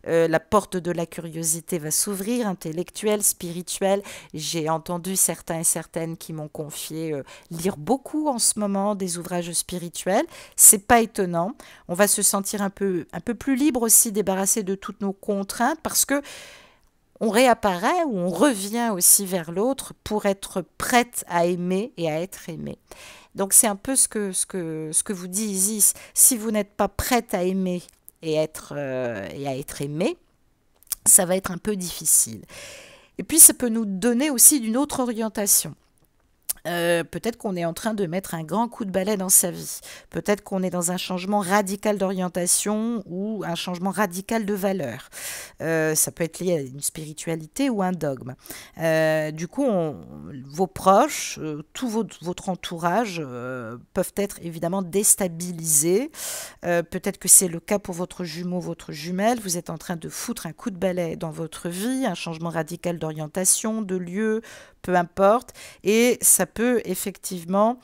La porte de la curiosité va s'ouvrir, intellectuelle, spirituelle. J'ai entendu certains et certaines qui m'ont confié lire beaucoup en ce moment des ouvrages spirituels. C'est pas étonnant. On va se sentir un peu plus libre aussi, débarrassé de toutes nos contraintes, parce que on réapparaît ou on revient aussi vers l'autre pour être prête à aimer et à être aimée. Donc c'est un peu ce que vous dit Isis. Si vous n'êtes pas prête à aimer et à être aimée, ça va être un peu difficile. Et puis ça peut nous donner aussi d'une autre orientation. Peut-être qu'on est en train de mettre un grand coup de balai dans sa vie. Peut-être qu'on est dans un changement radical d'orientation ou un changement radical de valeur. Ça peut être lié à une spiritualité ou un dogme. Du coup, vos proches, tout votre entourage peuvent être évidemment déstabilisés. Peut-être que c'est le cas pour votre jumeau, votre jumelle. Vous êtes en train de foutre un coup de balai dans votre vie, un changement radical d'orientation, de lieu, peu importe, et ça peut effectivement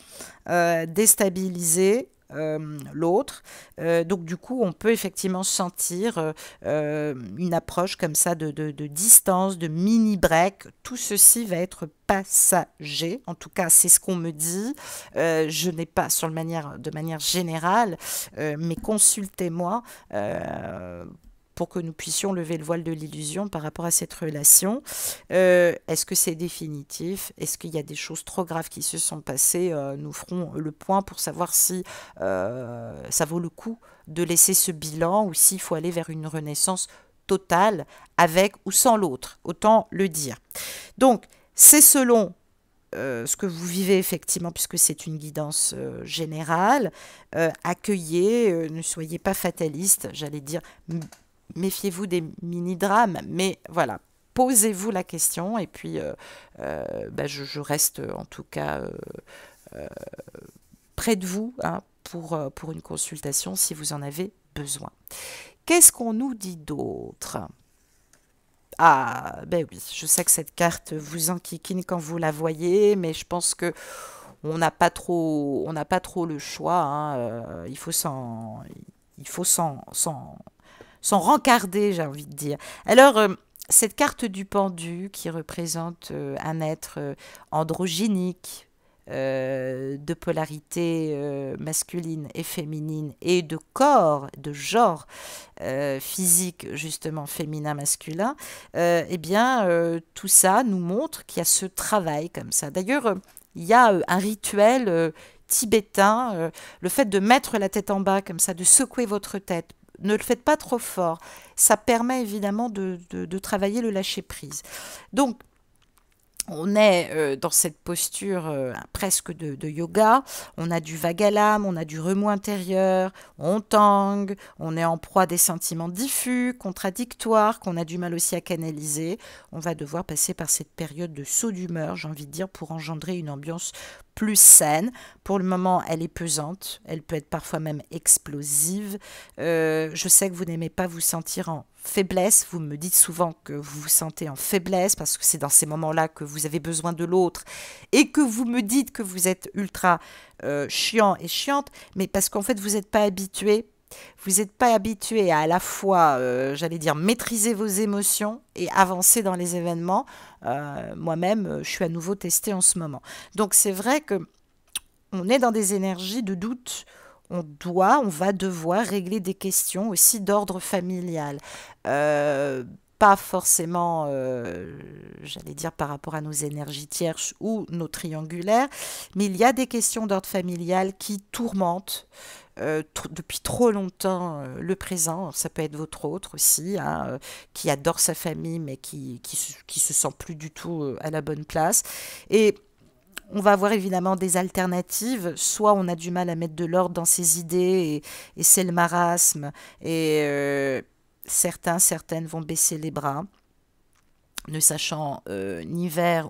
déstabiliser l'autre. Donc du coup, on peut effectivement sentir une approche comme ça de distance, de mini-break. Tout ceci va être passager. En tout cas, c'est ce qu'on me dit. Je n'ai pas de manière générale, mais consultez-moi pour que nous puissions lever le voile de l'illusion par rapport à cette relation. Est-ce que c'est définitif? Est-ce qu'il y a des choses trop graves qui se sont passées? Nous ferons le point pour savoir si ça vaut le coup de laisser ce bilan ou s'il faut aller vers une renaissance totale avec ou sans l'autre, autant le dire. Donc, c'est selon ce que vous vivez effectivement, puisque c'est une guidance générale. Accueillez, ne soyez pas fataliste, j'allais dire, méfiez-vous des mini-drames, mais voilà, posez-vous la question et puis je reste en tout cas près de vous hein, pour une consultation si vous en avez besoin. Qu'est-ce qu'on nous dit d'autre? Ah, ben oui, je sais que cette carte vous enquiquine quand vous la voyez, mais je pense que on n'a pas trop le choix. Hein, il faut s'en rencarder, j'ai envie de dire. Alors, cette carte du pendu qui représente un être androgynique, de polarité masculine et féminine et de corps, de genre physique justement féminin-masculin, eh bien tout ça nous montre qu'il y a ce travail comme ça. D'ailleurs, il y a un rituel tibétain, le fait de mettre la tête en bas comme ça, de secouer votre tête. Ne le faites pas trop fort. Ça permet évidemment de travailler le lâcher-prise. Donc, on est dans cette posture presque de yoga, on a du vague à l'âme, on a du remous intérieur, on tangue, on est en proie à des sentiments diffus, contradictoires, qu'on a du mal aussi à canaliser. On va devoir passer par cette période de saut d'humeur, j'ai envie de dire, pour engendrer une ambiance plus saine. Pour le moment, elle est pesante, elle peut être parfois même explosive. Je sais que vous n'aimez pas vous sentir en faiblesse, vous me dites souvent que vous vous sentez en faiblesse parce que c'est dans ces moments-là que vous avez besoin de l'autre et que vous me dites que vous êtes ultra chiant et chiante, mais parce qu'en fait vous n'êtes pas habitué. Vous n'êtes pas habitué à la fois, j'allais dire, maîtriser vos émotions et avancer dans les événements. Moi-même, je suis à nouveau testée en ce moment. Donc c'est vrai que on est dans des énergies de doute. On va devoir régler des questions aussi d'ordre familial. Pas forcément, j'allais dire, par rapport à nos énergies tierces ou nos triangulaires, mais il y a des questions d'ordre familial qui tourmentent depuis trop longtemps le présent. Ça peut être votre autre aussi, hein, qui adore sa famille, mais qui se sent plus du tout à la bonne place. Et on va avoir évidemment des alternatives. Soit on a du mal à mettre de l'ordre dans ses idées et c'est le marasme. Et certaines vont baisser les bras, ne sachant ni vers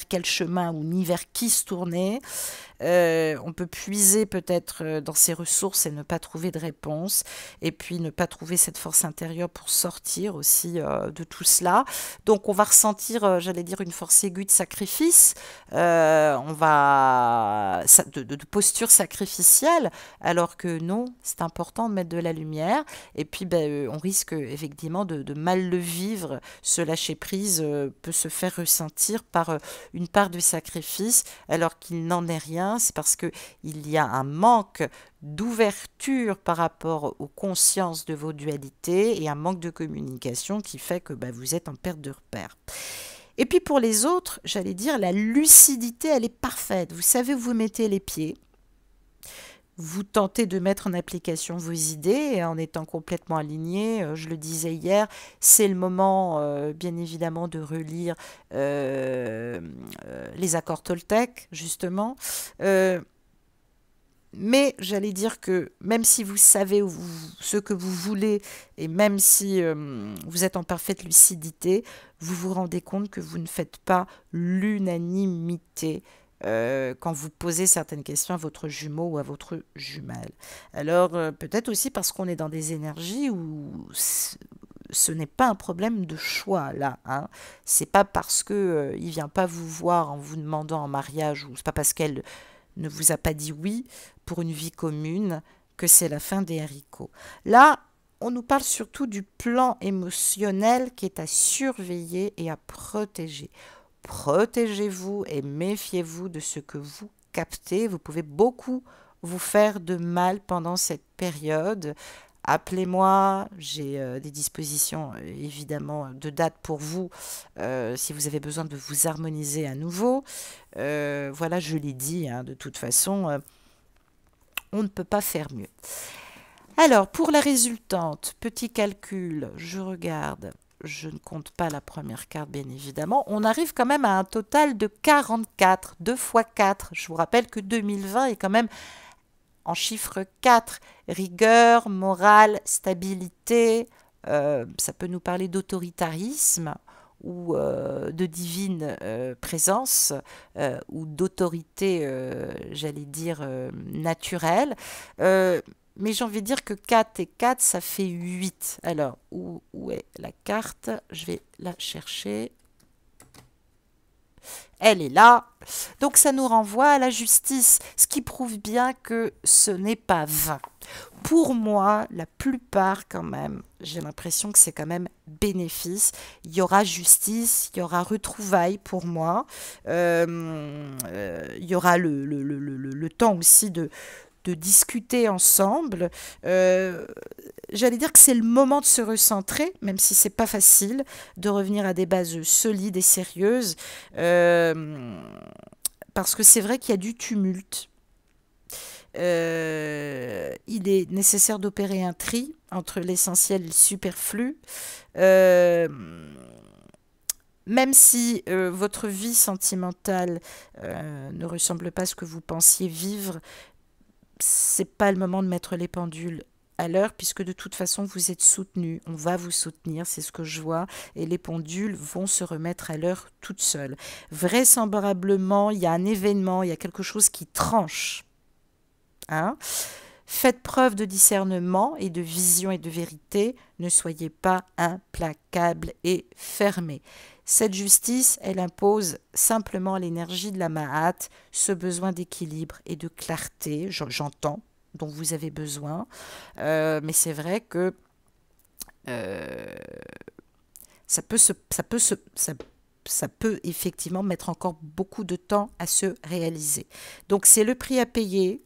quel chemin ou ni vers qui se tourner. On peut puiser peut-être dans ses ressources et ne pas trouver de réponse, et puis ne pas trouver cette force intérieure pour sortir aussi de tout cela. Donc on va ressentir, j'allais dire, une force aiguë de sacrifice, de posture sacrificielle, alors que non, c'est important de mettre de la lumière, et puis on risque effectivement de mal le vivre. Ce lâcher-prise peut se faire ressentir par une part de sacrifice, alors qu'il n'en est rien. C'est parce qu'il y a un manque d'ouverture par rapport aux consciences de vos dualités et un manque de communication qui fait que vous êtes en perte de repère. Et puis pour les autres, j'allais dire, la lucidité, elle est parfaite. Vous savez où vous mettez les pieds. Vous tentez de mettre en application vos idées en étant complètement aligné. Je le disais hier, c'est le moment, bien évidemment, de relire les accords Toltec, justement. Mais j'allais dire que même si vous savez ce que vous voulez et même si vous êtes en parfaite lucidité, vous vous rendez compte que vous ne faites pas l'unanimité quand vous posez certaines questions à votre jumeau ou à votre jumelle. Alors peut-être aussi parce qu'on est dans des énergies où ce n'est pas un problème de choix là, hein. C'est pas parce que il vient pas vous voir en vous demandant en mariage, ou c'est pas parce qu'elle ne vous a pas dit oui pour une vie commune que c'est la fin des haricots. Là, on nous parle surtout du plan émotionnel qui est à surveiller et à protéger. Protégez-vous et méfiez-vous de ce que vous captez. Vous pouvez beaucoup vous faire de mal pendant cette période. Appelez-moi, j'ai des dispositions évidemment de date pour vous si vous avez besoin de vous harmoniser à nouveau. Voilà, je l'ai dit, hein, de toute façon, on ne peut pas faire mieux. Alors, pour la résultante, petit calcul, je regarde. Je ne compte pas la première carte, bien évidemment. On arrive quand même à un total de 44, 2 fois 4. Je vous rappelle que 2020 est quand même en chiffre 4. Rigueur, morale, stabilité. Ça peut nous parler d'autoritarisme ou de divine présence ou d'autorité, j'allais dire, naturelle. Mais j'ai envie de dire que 4 et 4, ça fait 8. Alors, où est la carte? Je vais la chercher. Elle est là. Donc, ça nous renvoie à la justice, ce qui prouve bien que ce n'est pas vain. Pour moi, la plupart quand même, j'ai l'impression que c'est quand même bénéfice. Il y aura justice, il y aura retrouvailles pour moi. Il y aura le temps aussi de discuter ensemble. Euh, J'allais dire que c'est le moment de se recentrer, même si c'est pas facile, de revenir à des bases solides et sérieuses. Euh, Parce que c'est vrai qu'il y a du tumulte. Il est nécessaire d'opérer un tri entre l'essentiel et le superflu. Euh, Même si votre vie sentimentale ne ressemble pas à ce que vous pensiez vivre, c'est pas le moment de mettre les pendules à l'heure, puisque de toute façon vous êtes soutenu, on va vous soutenir, c'est ce que je vois, et les pendules vont se remettre à l'heure toutes seules. Vraisemblablement, il y a un événement, il y a quelque chose qui tranche. Hein. Faites preuve de discernement et de vision et de vérité, ne soyez pas implacable et fermé. Cette justice, elle impose simplement l'énergie de la Mahat, ce besoin d'équilibre et de clarté, j'entends, dont vous avez besoin, mais c'est vrai que euh, ça peut effectivement mettre encore beaucoup de temps à se réaliser. Donc c'est le prix à payer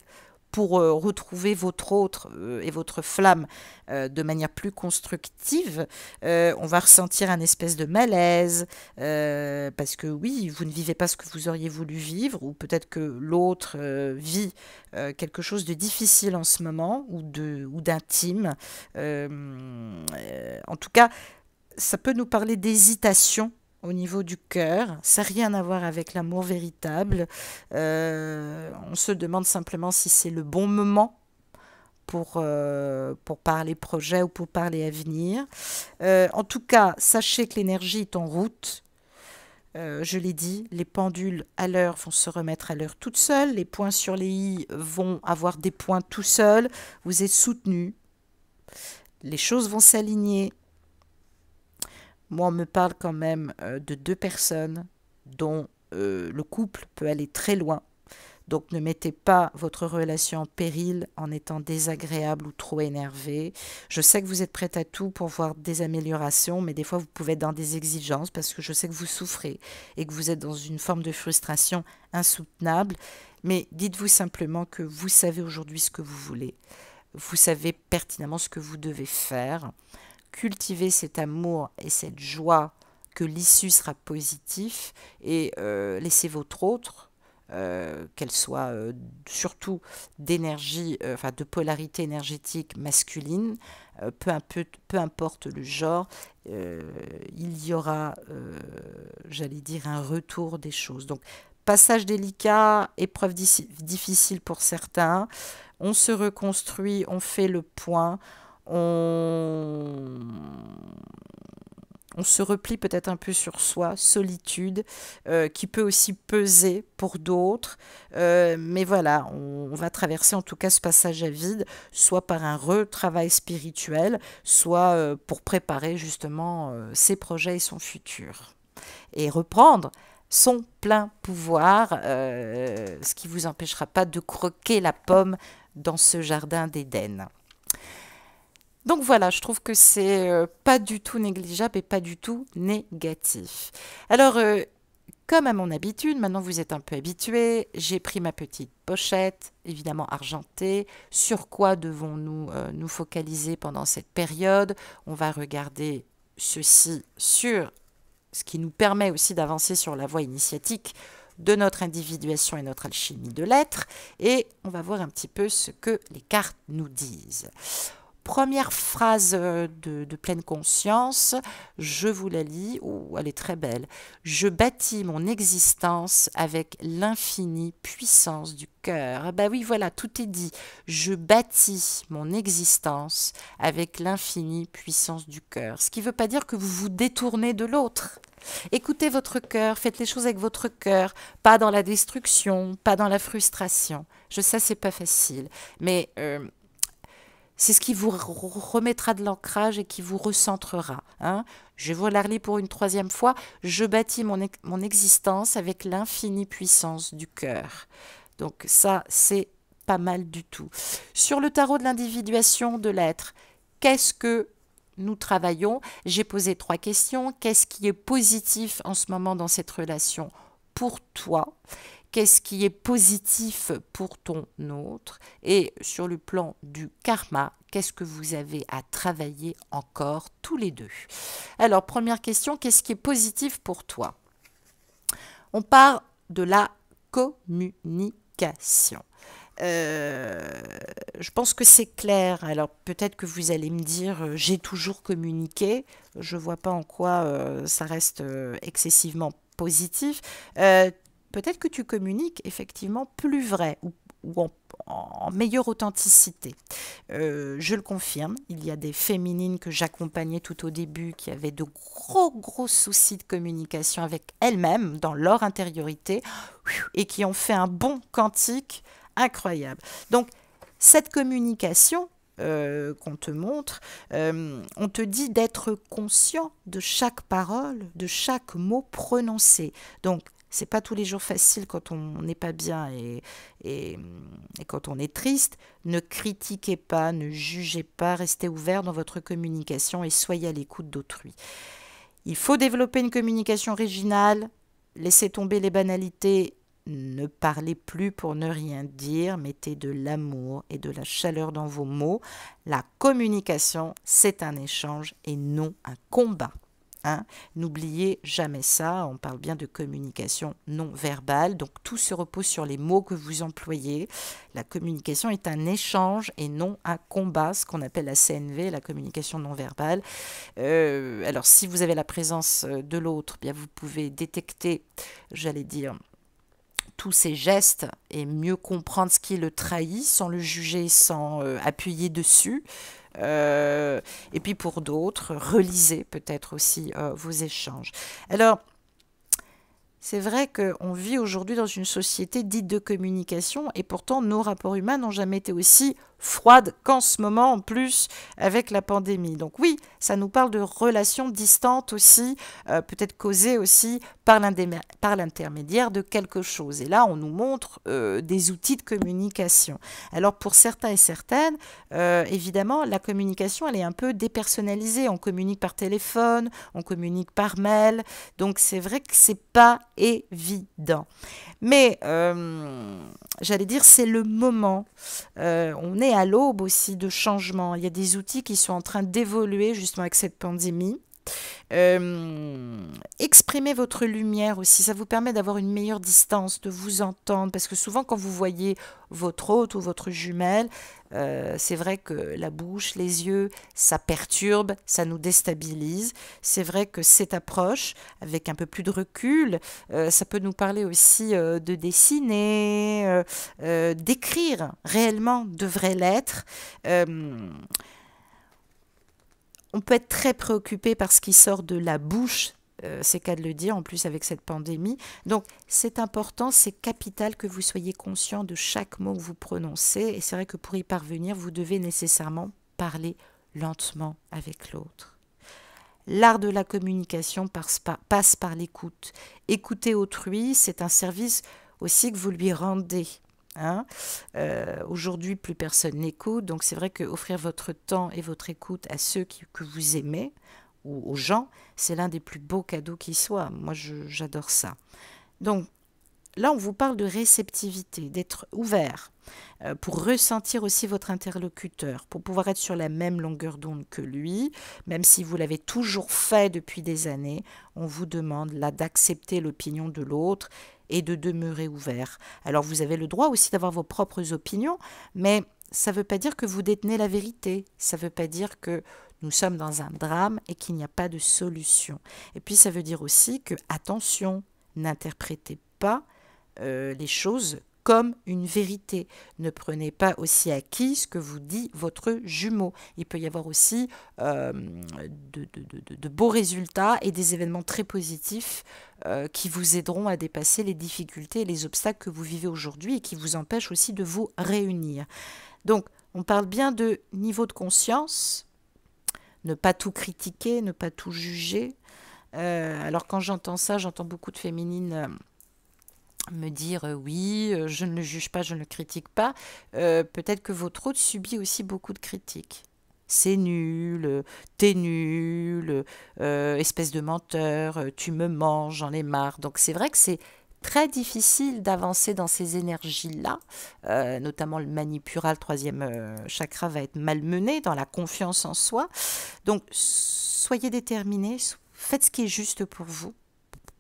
pour retrouver votre autre et votre flamme de manière plus constructive. On va ressentir un espèce de malaise, parce que oui, vous ne vivez pas ce que vous auriez voulu vivre, ou peut-être que l'autre vit quelque chose de difficile en ce moment, ou d'intime. En tout cas, ça peut nous parler d'hésitation au niveau du cœur. Ça n'a rien à voir avec l'amour véritable. On se demande simplement si c'est le bon moment pour parler projet ou pour parler avenir. En tout cas, sachez que l'énergie est en route. Je l'ai dit, les pendules à l'heure vont se remettre à l'heure toutes seules. Les points sur les i vont avoir des points tout seuls. Vous êtes soutenus. Les choses vont s'aligner. Moi, on me parle quand même de deux personnes dont le couple peut aller très loin. Donc ne mettez pas votre relation en péril en étant désagréable ou trop énervé. Je sais que vous êtes prête à tout pour voir des améliorations, mais des fois vous pouvez être dans des exigences parce que je sais que vous souffrez et que vous êtes dans une forme de frustration insoutenable. Mais dites-vous simplement que vous savez aujourd'hui ce que vous voulez. Vous savez pertinemment ce que vous devez faire. Cultivez cet amour et cette joie que l'issue sera positive et laissez votre autre, qu'elle soit surtout d'énergie, enfin de polarité énergétique masculine, peu importe le genre, il y aura, j'allais dire, un retour des choses. Donc, passage délicat, épreuve difficile pour certains, on se reconstruit, on fait le point, on, on se replie peut-être un peu sur soi, solitude, qui peut aussi peser pour d'autres. Mais voilà, on va traverser en tout cas ce passage à vide, soit par un retravail spirituel, soit pour préparer justement ses projets et son futur. Et reprendre son plein pouvoir, ce qui ne vous empêchera pas de croquer la pomme dans ce jardin d'Éden. Donc voilà, je trouve que c'est pas du tout négligeable et pas du tout négatif. Alors, comme à mon habitude, maintenant vous êtes un peu habitués, j'ai pris ma petite pochette, évidemment argentée. Sur quoi devons-nous nous focaliser pendant cette période? On va regarder ceci sur ce qui nous permet aussi d'avancer sur la voie initiatique de notre individuation et notre alchimie de l'être. Et on va voir un petit peu ce que les cartes nous disent. Première phrase de pleine conscience, je vous la lis, oh, elle est très belle. Je bâtis mon existence avec l'infinie puissance du cœur. Ah bah oui, voilà, tout est dit. Je bâtis mon existence avec l'infinie puissance du cœur. Ce qui ne veut pas dire que vous vous détournez de l'autre. Écoutez votre cœur, faites les choses avec votre cœur, pas dans la destruction, pas dans la frustration. Je sais, c'est pas facile, mais c'est ce qui vous remettra de l'ancrage et qui vous recentrera. Hein. Je vous la relis pour une troisième fois. Je bâtis mon existence avec l'infinie puissance du cœur. Donc ça, c'est pas mal du tout. Sur le tarot de l'individuation de l'être, qu'est-ce que nous travaillons? J'ai posé 3 questions. Qu'est-ce qui est positif en ce moment dans cette relation pour toi? Qu'est-ce qui est positif pour ton autre? Et sur le plan du karma, qu'est-ce que vous avez à travailler encore tous les deux? Alors, première question, qu'est-ce qui est positif pour toi? On part de la communication. Je pense que c'est clair. Alors peut-être que vous allez me dire, j'ai toujours communiqué. Je ne vois pas en quoi ça reste excessivement positif. Peut-être que tu communiques effectivement plus vrai ou en meilleure authenticité. Je le confirme, il y a des féminines que j'accompagnais tout au début qui avaient de gros soucis de communication avec elles-mêmes dans leur intériorité et qui ont fait un bond quantique incroyable. Donc, cette communication qu'on te montre, on te dit d'être conscient de chaque parole, de chaque mot prononcé. Donc, c'est pas tous les jours facile quand on n'est pas bien et quand on est triste. Ne critiquez pas, ne jugez pas, restez ouvert dans votre communication et soyez à l'écoute d'autrui. Il faut développer une communication originale, laissez tomber les banalités, ne parlez plus pour ne rien dire, mettez de l'amour et de la chaleur dans vos mots. La communication, c'est un échange et non un combat. Hein? N'oubliez jamais ça, on parle bien de communication non verbale, donc tout se repose sur les mots que vous employez. La communication est un échange et non un combat, ce qu'on appelle la CNV, la communication non verbale. Alors si vous avez la présence de l'autre, bien vous pouvez détecter, j'allais dire, tous ces gestes et mieux comprendre ce qui le trahit sans le juger, sans appuyer dessus. Et puis pour d'autres, relisez peut-être aussi vos échanges. Alors, c'est vrai qu'on vit aujourd'hui dans une société dite de communication et pourtant nos rapports humains n'ont jamais été aussi froides qu'en ce moment en plus avec la pandémie. Donc oui, ça nous parle de relations distantes aussi, peut-être causées aussi par l'intermédiaire de quelque chose. Et là, on nous montre des outils de communication. Alors pour certains et certaines, évidemment, la communication, elle est un peu dépersonnalisée. On communique par téléphone, on communique par mail. Donc c'est vrai que c'est pas évident. Mais j'allais dire, c'est le moment. On est à l'aube aussi de changements. Il y a des outils qui sont en train d'évoluer justement avec cette pandémie. Exprimez votre lumière aussi, ça vous permet d'avoir une meilleure distance, de vous entendre, parce que souvent quand vous voyez votre hôte ou votre jumelle, c'est vrai que la bouche, les yeux, ça perturbe, ça nous déstabilise. C'est vrai que cette approche, avec un peu plus de recul, ça peut nous parler aussi de dessiner, d'écrire réellement de vraies lettres. On peut être très préoccupé par ce qui sort de la bouche, c'est qu'à de le dire, en plus avec cette pandémie. Donc c'est important, c'est capital que vous soyez conscient de chaque mot que vous prononcez. Et c'est vrai que pour y parvenir, vous devez nécessairement parler lentement avec l'autre. L'art de la communication passe par l'écoute. Écouter autrui, c'est un service aussi que vous lui rendez. Hein? Aujourd'hui, plus personne n'écoute, donc c'est vrai qu'offrir votre temps et votre écoute à ceux que vous aimez ou aux gens, c'est l'un des plus beaux cadeaux qui soit. Moi, j'adore ça. Donc là, on vous parle de réceptivité, d'être ouvert pour ressentir aussi votre interlocuteur, pour pouvoir être sur la même longueur d'onde que lui, même si vous l'avez toujours fait depuis des années. On vous demande là d'accepter l'opinion de l'autre et de demeurer ouvert. Alors vous avez le droit aussi d'avoir vos propres opinions, mais ça ne veut pas dire que vous détenez la vérité. Ça ne veut pas dire que nous sommes dans un drame et qu'il n'y a pas de solution. Et puis ça veut dire aussi que, attention, n'interprétez pas les choses comme une vérité. Ne prenez pas aussi acquis ce que vous dit votre jumeau. Il peut y avoir aussi de beaux résultats et des événements très positifs qui vous aideront à dépasser les difficultés et les obstacles que vous vivez aujourd'hui et qui vous empêchent aussi de vous réunir. Donc, on parle bien de niveau de conscience, ne pas tout critiquer, ne pas tout juger. Alors quand j'entends ça, j'entends beaucoup de féminines me dire oui, je ne le juge pas, je ne le critique pas, peut-être que votre autre subit aussi beaucoup de critiques. C'est nul, t'es nul, espèce de menteur, tu me manges, j'en ai marre. Donc c'est vrai que c'est très difficile d'avancer dans ces énergies-là, notamment le manipura, le troisième chakra va être malmené dans la confiance en soi. Donc soyez déterminés, faites ce qui est juste pour vous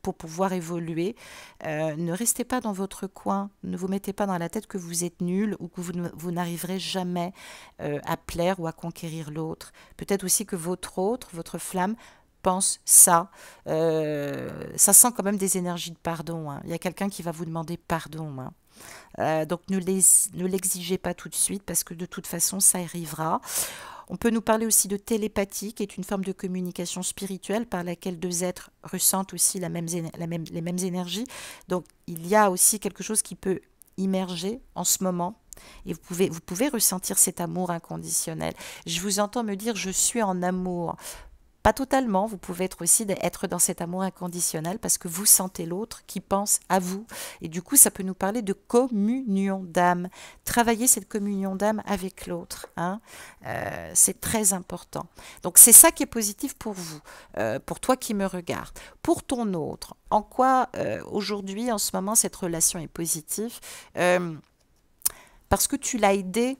pour pouvoir évoluer. Ne restez pas dans votre coin, ne vous mettez pas dans la tête que vous êtes nul ou que vous n'arriverez jamais à plaire ou à conquérir l'autre. Peut-être aussi que votre autre, votre flamme, pense ça. Ça sent quand même des énergies de pardon, hein. Il y a quelqu'un qui va vous demander pardon, hein. Donc ne l'exigez pas tout de suite parce que de toute façon ça arrivera. On peut nous parler aussi de télépathie, qui est une forme de communication spirituelle par laquelle deux êtres ressentent aussi les mêmes énergies. Donc il y a aussi quelque chose qui peut immerger en ce moment. Et vous pouvez ressentir cet amour inconditionnel. Je vous entends me dire je suis en amour. Pas totalement, vous pouvez être aussi être dans cet amour inconditionnel parce que vous sentez l'autre qui pense à vous. Et du coup, ça peut nous parler de communion d'âme. Travailler cette communion d'âme avec l'autre, hein. C'est très important. Donc c'est ça qui est positif pour vous, pour toi qui me regarde. Pour ton autre, en quoi aujourd'hui, en ce moment, cette relation est positive? Parce que tu l'as aidé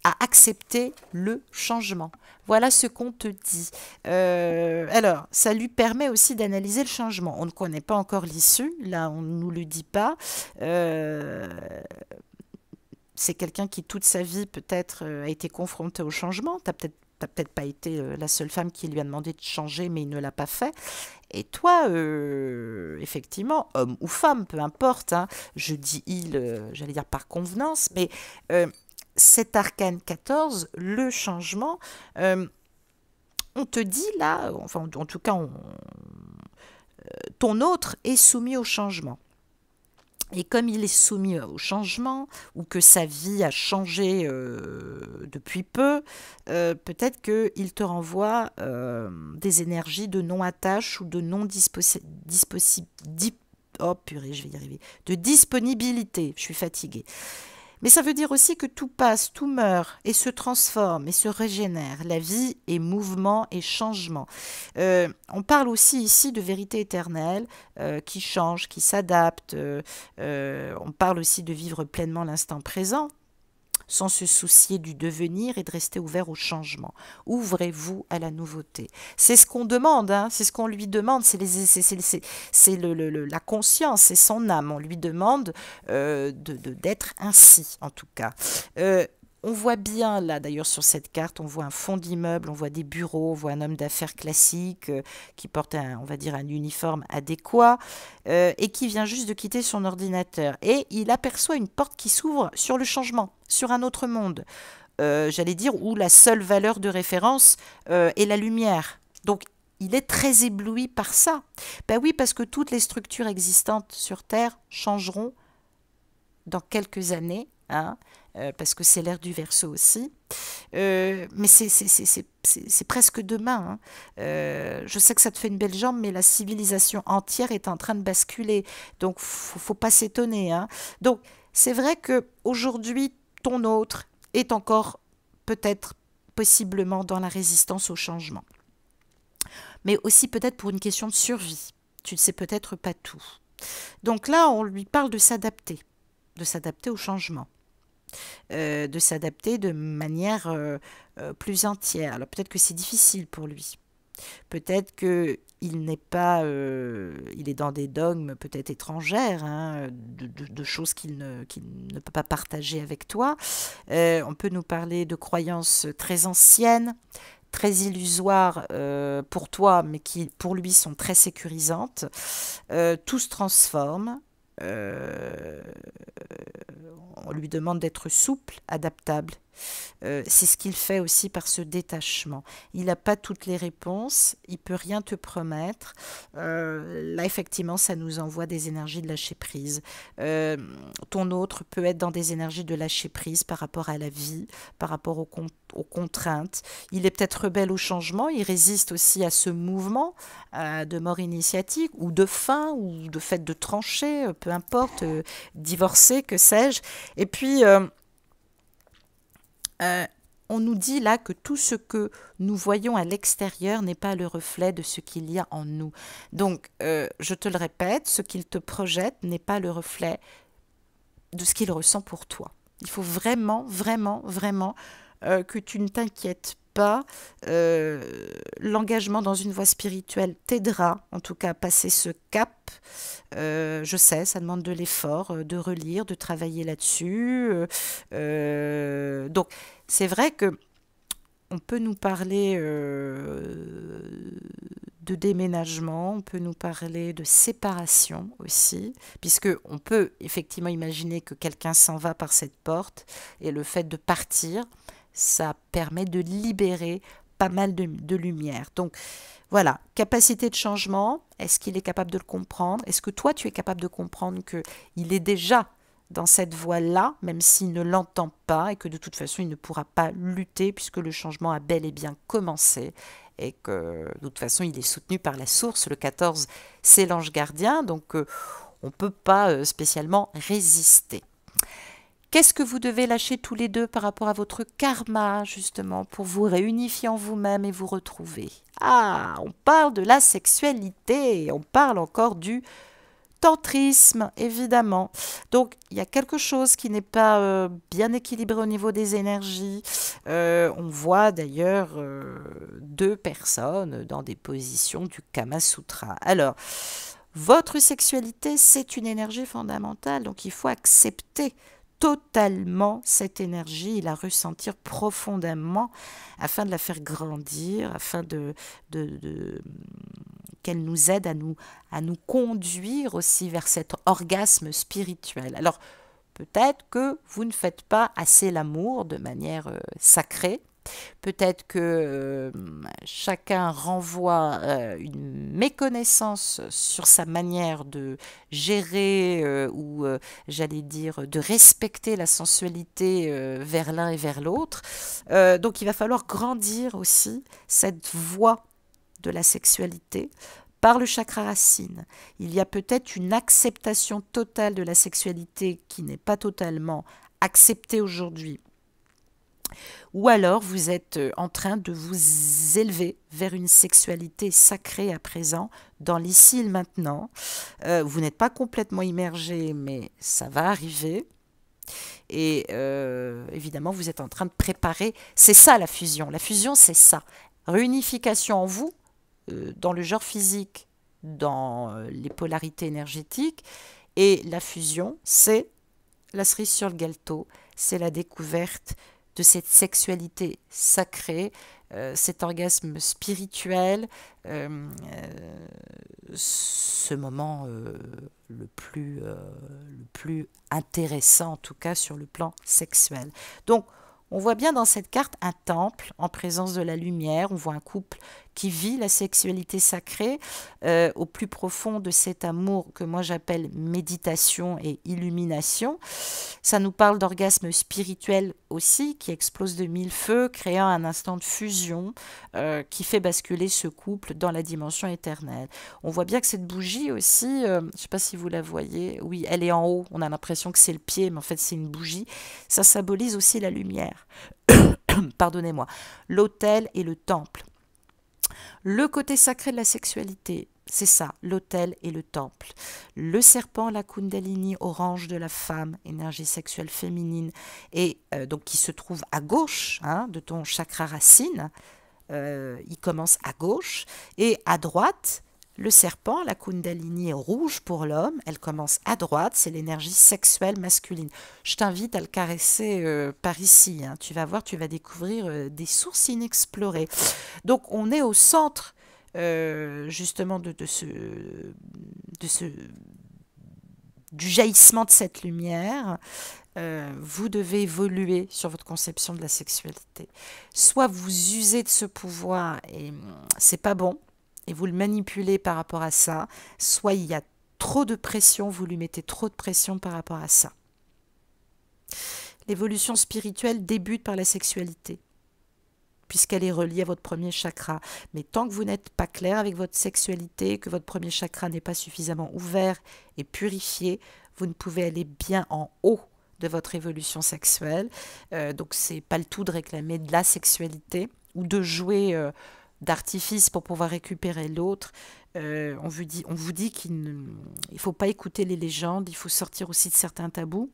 à accepter le changement. Voilà ce qu'on te dit. Alors, ça lui permet aussi d'analyser le changement. On ne connaît pas encore l'issue, là on ne nous le dit pas. C'est quelqu'un qui toute sa vie peut-être a été confronté au changement. T'as peut-être pas été la seule femme qui lui a demandé de changer, mais il ne l'a pas fait. Et toi, effectivement, homme ou femme, peu importe, hein, je dis il, j'allais dire par convenance, mais cet arcane 14, le changement, on te dit là, enfin en tout cas, ton autre est soumis au changement. Et comme il est soumis au changement, ou que sa vie a changé depuis peu, peut-être qu'il te renvoie des énergies de non-attache ou de oh purée, je vais y arriver, de disponibilité. Je suis fatiguée. Mais ça veut dire aussi que tout passe, tout meurt et se transforme et se régénère. La vie est mouvement et changement. On parle aussi ici de vérité éternelle qui change, qui s'adapte. On parle aussi de vivre pleinement l'instant présent, sans se soucier du devenir et de rester ouvert au changement. Ouvrez-vous à la nouveauté. C'est ce qu'on demande, hein, c'est ce qu'on lui demande, c'est la conscience, c'est son âme. On lui demande d'être ainsi, en tout cas. On voit bien, là d'ailleurs sur cette carte, on voit un fond d'immeuble, on voit des bureaux, on voit un homme d'affaires classique qui porte on va dire un uniforme adéquat et qui vient juste de quitter son ordinateur. Et il aperçoit une porte qui s'ouvre sur le changement, sur un autre monde, j'allais dire, où la seule valeur de référence est la lumière. Donc il est très ébloui par ça. Ben oui, parce que toutes les structures existantes sur Terre changeront dans quelques années, hein, parce que c'est l'ère du Verseau aussi. Mais c'est presque demain, hein. Je sais que ça te fait une belle jambe, mais la civilisation entière est en train de basculer. Donc, faut pas s'étonner, hein. Donc, c'est vrai que aujourd'hui, ton autre est encore peut-être possiblement dans la résistance au changement. Mais aussi peut-être pour une question de survie. Tu ne sais peut-être pas tout. Donc là, on lui parle de s'adapter au changement, de s'adapter de manière plus entière. Alors peut-être que c'est difficile pour lui. Peut-être que il n'est pas, il est dans des dogmes peut-être étrangères, hein, de choses qu'il ne peut pas partager avec toi. On peut nous parler de croyances très anciennes, très illusoires pour toi, mais qui pour lui sont très sécurisantes. Tout se transforme. On lui demande d'être souple, adaptable C'est ce qu'il fait aussi par ce détachement. Il n'a pas toutes les réponses, il peut rien te promettre. Là, effectivement, ça nous envoie des énergies de lâcher prise. Ton autre peut être dans des énergies de lâcher prise par rapport à la vie, par rapport aux contraintes. Il est peut-être rebelle au changement, il résiste aussi à ce mouvement de mort initiatique ou de faim ou de fait de trancher, peu importe, divorcer, que sais-je. Et puis, on nous dit là que tout ce que nous voyons à l'extérieur n'est pas le reflet de ce qu'il y a en nous. Donc, je te le répète, ce qu'il te projette n'est pas le reflet de ce qu'il ressent pour toi. Il faut vraiment, vraiment, vraiment que tu ne t'inquiètes pas. L'engagement dans une voie spirituelle t'aidera, en tout cas, à passer ce cap. Je sais, ça demande de l'effort, de relire, de travailler là-dessus. Donc, c'est vrai que on peut nous parler de déménagement, on peut nous parler de séparation aussi, puisque on peut effectivement imaginer que quelqu'un s'en va par cette porte, et le fait de partir, ça permet de libérer pas mal de lumière. Donc voilà, capacité de changement, est-ce qu'il est capable de le comprendre? Est-ce que toi tu es capable de comprendre qu'il est déjà dans cette voie-là, même s'il ne l'entend pas et que de toute façon il ne pourra pas lutter puisque le changement a bel et bien commencé et que de toute façon il est soutenu par la source. Le 14, c'est l'ange gardien, donc on ne peut pas spécialement résister. Qu'est-ce que vous devez lâcher tous les deux par rapport à votre karma, justement, pour vous réunifier en vous-même et vous retrouver? Ah, on parle de la sexualité, on parle encore du tantrisme, évidemment. Donc, il y a quelque chose qui n'est pas bien équilibré au niveau des énergies. On voit d'ailleurs deux personnes dans des positions du Kama Sutra. Alors, votre sexualité, c'est une énergie fondamentale, donc il faut accepter totalement cette énergie et la ressentir profondément afin de la faire grandir, afin qu'elle nous aide à nous conduire aussi vers cet orgasme spirituel. Alors, peut-être que vous ne faites pas assez l'amour de manière sacrée. Peut-être que chacun renvoie une méconnaissance sur sa manière de gérer ou, j'allais dire, de respecter la sensualité vers l'un et vers l'autre. Donc il va falloir grandir aussi cette voie de la sexualité par le chakra racine. Il y a peut-être une acceptation totale de la sexualité qui n'est pas totalement acceptée aujourd'hui. Ou alors vous êtes en train de vous élever vers une sexualité sacrée à présent, dans l'ici et le maintenant. Vous n'êtes pas complètement immergé, mais ça va arriver. Et évidemment, vous êtes en train de préparer. C'est ça la fusion. La fusion, c'est ça. Réunification en vous, dans le genre physique, dans les polarités énergétiques. Et la fusion, c'est la cerise sur le gâteau. C'est la découverte de cette sexualité sacrée, cet orgasme spirituel, ce moment le plus intéressant en tout cas sur le plan sexuel. Donc on voit bien dans cette carte un temple en présence de la lumière, on voit un couple qui vit la sexualité sacrée au plus profond de cet amour que moi j'appelle méditation et illumination. Ça nous parle d'orgasme spirituel aussi qui explose de mille feux, créant un instant de fusion qui fait basculer ce couple dans la dimension éternelle. On voit bien que cette bougie aussi, je ne sais pas si vous la voyez, oui, elle est en haut, on a l'impression que c'est le pied, mais en fait c'est une bougie. Ça symbolise aussi la lumière. Pardonnez-moi. L'autel et le temple. Le côté sacré de la sexualité, c'est ça, l'autel et le temple. Le serpent, la kundalini orange de la femme, énergie sexuelle féminine, et donc qui se trouve à gauche de ton chakra racine, il commence à gauche, et à droite, le serpent, la kundalini est rouge pour l'homme, elle commence à droite, c'est l'énergie sexuelle masculine. Je t'invite à le caresser par ici, tu vas voir, tu vas découvrir des sources inexplorées. Donc on est au centre justement de ce du jaillissement de cette lumière, vous devez évoluer sur votre conception de la sexualité. Soit vous usez de ce pouvoir et c'est pas bon, et vous le manipulez par rapport à ça, soit il y a trop de pression, vous lui mettez trop de pression par rapport à ça. L'évolution spirituelle débute par la sexualité, puisqu'elle est reliée à votre premier chakra. Mais tant que vous n'êtes pas clair avec votre sexualité, que votre premier chakra n'est pas suffisamment ouvert et purifié, vous ne pouvez aller bien en haut de votre évolution sexuelle. Donc c'est pas le tout de réclamer de la sexualité ou de jouer d'artifice pour pouvoir récupérer l'autre. On vous dit qu'il ne faut pas écouter les légendes, il faut sortir aussi de certains tabous.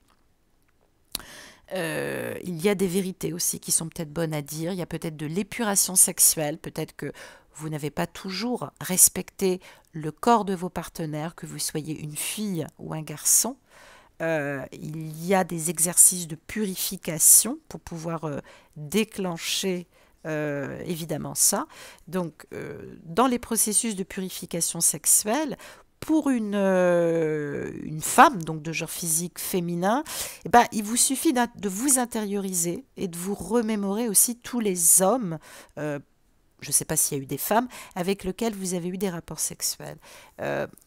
Il y a des vérités aussi qui sont peut-être bonnes à dire. Il y a peut-être de l'épuration sexuelle, peut-être que vous n'avez pas toujours respecté le corps de vos partenaires, que vous soyez une fille ou un garçon. Il y a des exercices de purification pour pouvoir déclencher évidemment ça. Donc, dans les processus de purification sexuelle, pour une femme, donc de genre physique féminin, eh ben, il vous suffit de vous intérioriser et de vous remémorer aussi tous les hommes, je ne sais pas s'il y a eu des femmes, avec lesquels vous avez eu des rapports sexuels.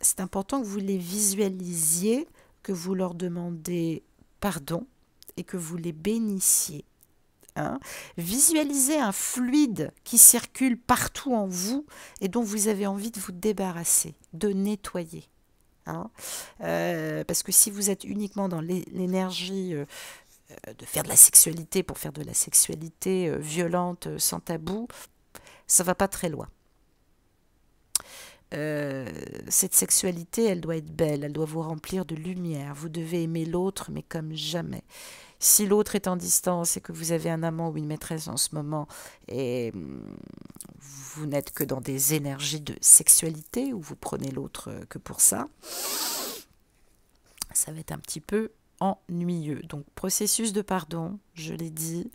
C'est important que vous les visualisiez, que vous leur demandez pardon et que vous les bénissiez. Hein. Visualisez un fluide qui circule partout en vous et dont vous avez envie de vous débarrasser, de nettoyer. Hein. Parce que si vous êtes uniquement dans l'énergie de faire de la sexualité pour faire de la sexualité violente, sans tabou, ça ne va pas très loin. Cette sexualité, elle doit être belle, elle doit vous remplir de lumière. Vous devez aimer l'autre, mais comme jamais. Si l'autre est en distance et que vous avez un amant ou une maîtresse en ce moment et vous n'êtes que dans des énergies de sexualité où vous prenez l'autre que pour ça, ça va être un petit peu ennuyeux. Donc, processus de pardon, je l'ai dit,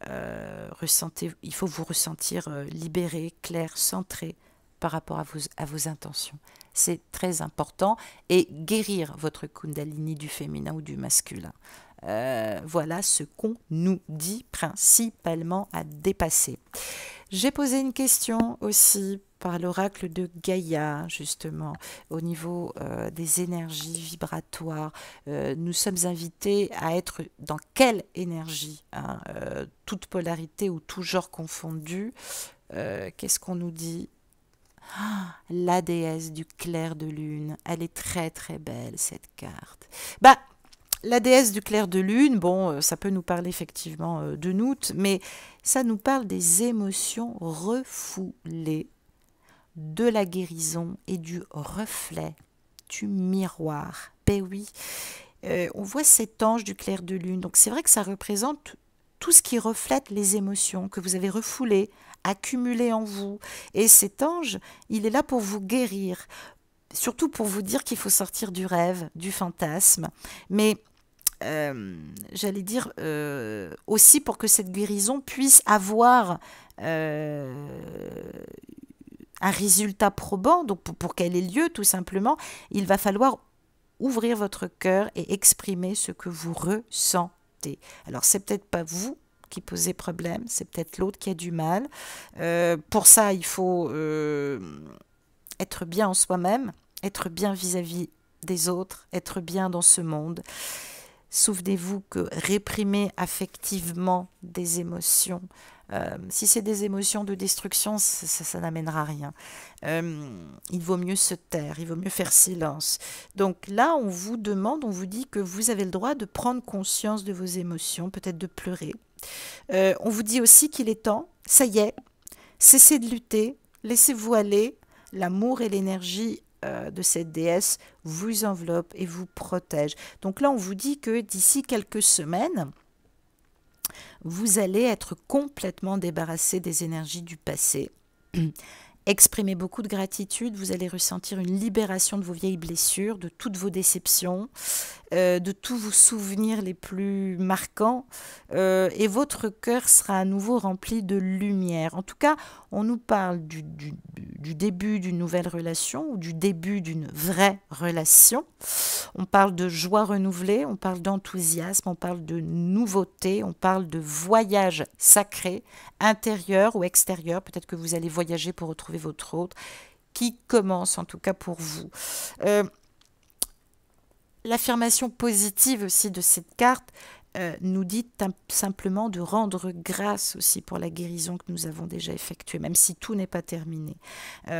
il faut vous ressentir libéré, clair, centré par rapport à vos intentions. C'est très important et guérir votre Kundalini du féminin ou du masculin. Voilà ce qu'on nous dit principalement à dépasser. J'ai posé une question aussi par l'oracle de Gaïa, justement, au niveau des énergies vibratoires. Nous sommes invités à être dans quelle énergie, hein, toute polarité ou tout genre confondu. Qu'est-ce qu'on nous dit? La déesse du clair de lune, elle est très très belle cette carte. Bah, la déesse du clair de lune, bon, ça peut nous parler effectivement de nous, mais ça nous parle des émotions refoulées, de la guérison et du reflet, du miroir. Ben oui, on voit cet ange du clair de lune, donc c'est vrai que ça représente tout ce qui reflète les émotions que vous avez refoulées, accumulées en vous. Et cet ange, il est là pour vous guérir, surtout pour vous dire qu'il faut sortir du rêve, du fantasme, mais j'allais dire aussi pour que cette guérison puisse avoir un résultat probant, donc pour qu'elle ait lieu tout simplement, il va falloir ouvrir votre cœur et exprimer ce que vous ressentez. Alors c'est peut-être pas vous qui posez problème, c'est peut-être l'autre qui a du mal. Pour ça, il faut être bien en soi-même, être bien vis-à-vis des autres, être bien dans ce monde. Souvenez-vous que réprimer affectivement des émotions, si c'est des émotions de destruction, ça n'amènera rien. Il vaut mieux se taire, il vaut mieux faire silence. Donc là, on vous demande, on vous dit que vous avez le droit de prendre conscience de vos émotions, peut-être de pleurer. On vous dit aussi qu'il est temps, ça y est, cessez de lutter, laissez-vous aller, l'amour et l'énergie de cette déesse vous enveloppe et vous protège. Donc là, on vous dit que d'ici quelques semaines, vous allez être complètement débarrassé des énergies du passé Exprimez beaucoup de gratitude, vous allez ressentir une libération de vos vieilles blessures, de toutes vos déceptions, de tous vos souvenirs les plus marquants, et votre cœur sera à nouveau rempli de lumière. En tout cas, on nous parle du début d'une nouvelle relation ou du début d'une vraie relation. On parle de joie renouvelée, on parle d'enthousiasme, on parle de nouveauté, on parle de voyage sacré, intérieur ou extérieur. Peut-être que vous allez voyager pour retrouver votre autre, qui commence en tout cas pour vous. L'affirmation positive aussi de cette carte nous dit simplement de rendre grâce aussi pour la guérison que nous avons déjà effectuée, même si tout n'est pas terminé.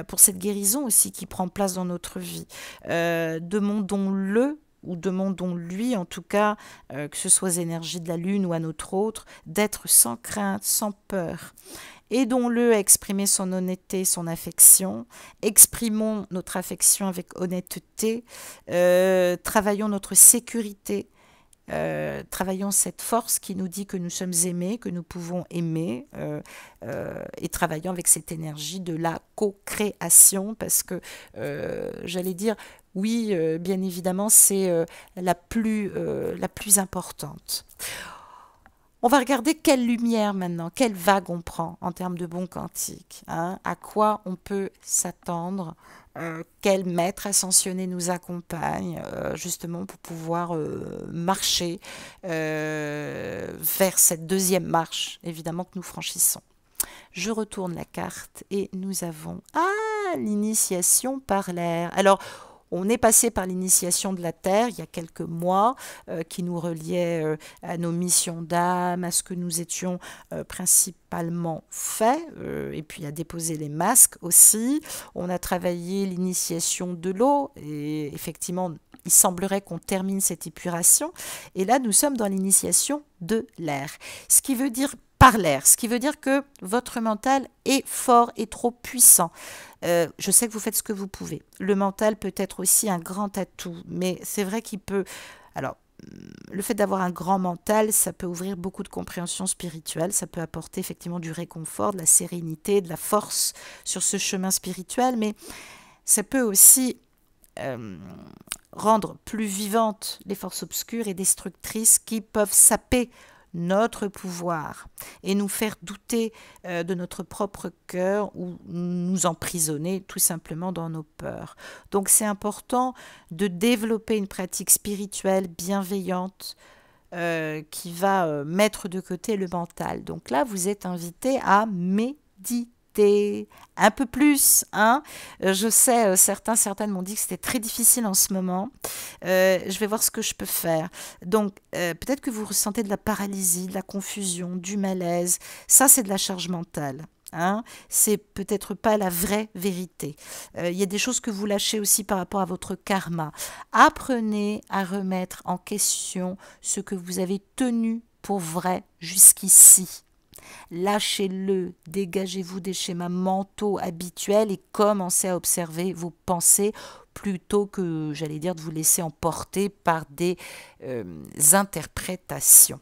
Pour cette guérison aussi qui prend place dans notre vie. Demandons-le ou demandons-lui, en tout cas, que ce soit aux énergies de la Lune ou à notre autre, d'être sans crainte, sans peur. Aidons-le à exprimer son honnêteté, son affection. Exprimons notre affection avec honnêteté. Travaillons notre sécurité. Travaillons cette force qui nous dit que nous sommes aimés, que nous pouvons aimer, et travaillons avec cette énergie de la co-création, parce que, j'allais dire, oui, bien évidemment, c'est la plus importante. On va regarder quelle lumière maintenant, quelle vague on prend en termes de bons quantiques, hein, à quoi on peut s'attendre, quel maître ascensionné nous accompagne, justement pour pouvoir marcher vers cette deuxième marche, évidemment, que nous franchissons. Je retourne la carte et nous avons l'initiation par l'air. Alors, on est passé par l'initiation de la Terre il y a quelques mois, qui nous reliait à nos missions d'âme, à ce que nous étions principalement faits, et puis à déposer les masques aussi. On a travaillé l'initiation de l'eau, et effectivement, il semblerait qu'on termine cette épuration. Et là, nous sommes dans l'initiation de l'air. Ce qui veut dire par l'air, ce qui veut dire que votre mental est fort et trop puissant. Je sais que vous faites ce que vous pouvez. Le mental peut être aussi un grand atout, mais c'est vrai qu'il peut... Alors, le fait d'avoir un grand mental, ça peut ouvrir beaucoup de compréhension spirituelle, ça peut apporter effectivement du réconfort, de la sérénité, de la force sur ce chemin spirituel, mais ça peut aussi rendre plus vivantes les forces obscures et destructrices qui peuvent saper notre pouvoir et nous faire douter de notre propre cœur ou nous emprisonner tout simplement dans nos peurs. Donc c'est important de développer une pratique spirituelle bienveillante qui va mettre de côté le mental. Donc là, vous êtes invité à méditer un peu plus, hein. Je sais, certaines m'ont dit que c'était très difficile en ce moment. Je vais voir ce que je peux faire. Donc, peut-être que vous ressentez de la paralysie, de la confusion, du malaise. Ça, c'est de la charge mentale. Hein, c'est peut-être pas la vraie vérité. Il y a des choses que vous lâchez aussi par rapport à votre karma. Apprenez à remettre en question ce que vous avez tenu pour vrai jusqu'ici. Lâchez-le, dégagez-vous des schémas mentaux habituels et commencez à observer vos pensées plutôt que, j'allais dire, de vous laisser emporter par des interprétations.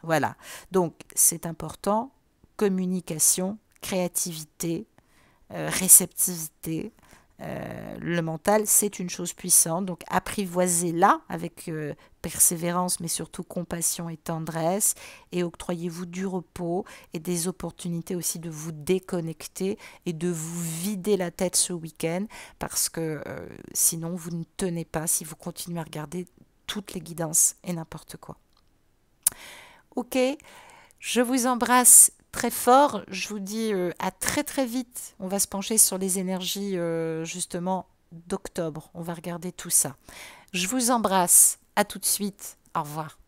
Voilà, donc c'est important, communication, créativité, réceptivité. Le mental, c'est une chose puissante, donc apprivoisez-la avec persévérance, mais surtout compassion et tendresse, et octroyez-vous du repos et des opportunités aussi de vous déconnecter et de vous vider la tête ce week-end, parce que sinon vous ne tenez pas si vous continuez à regarder toutes les guidances et n'importe quoi. Ok, je vous embrasse très fort. Je vous dis à très très vite. On va se pencher sur les énergies justement d'octobre. On va regarder tout ça. Je vous embrasse. À tout de suite. Au revoir.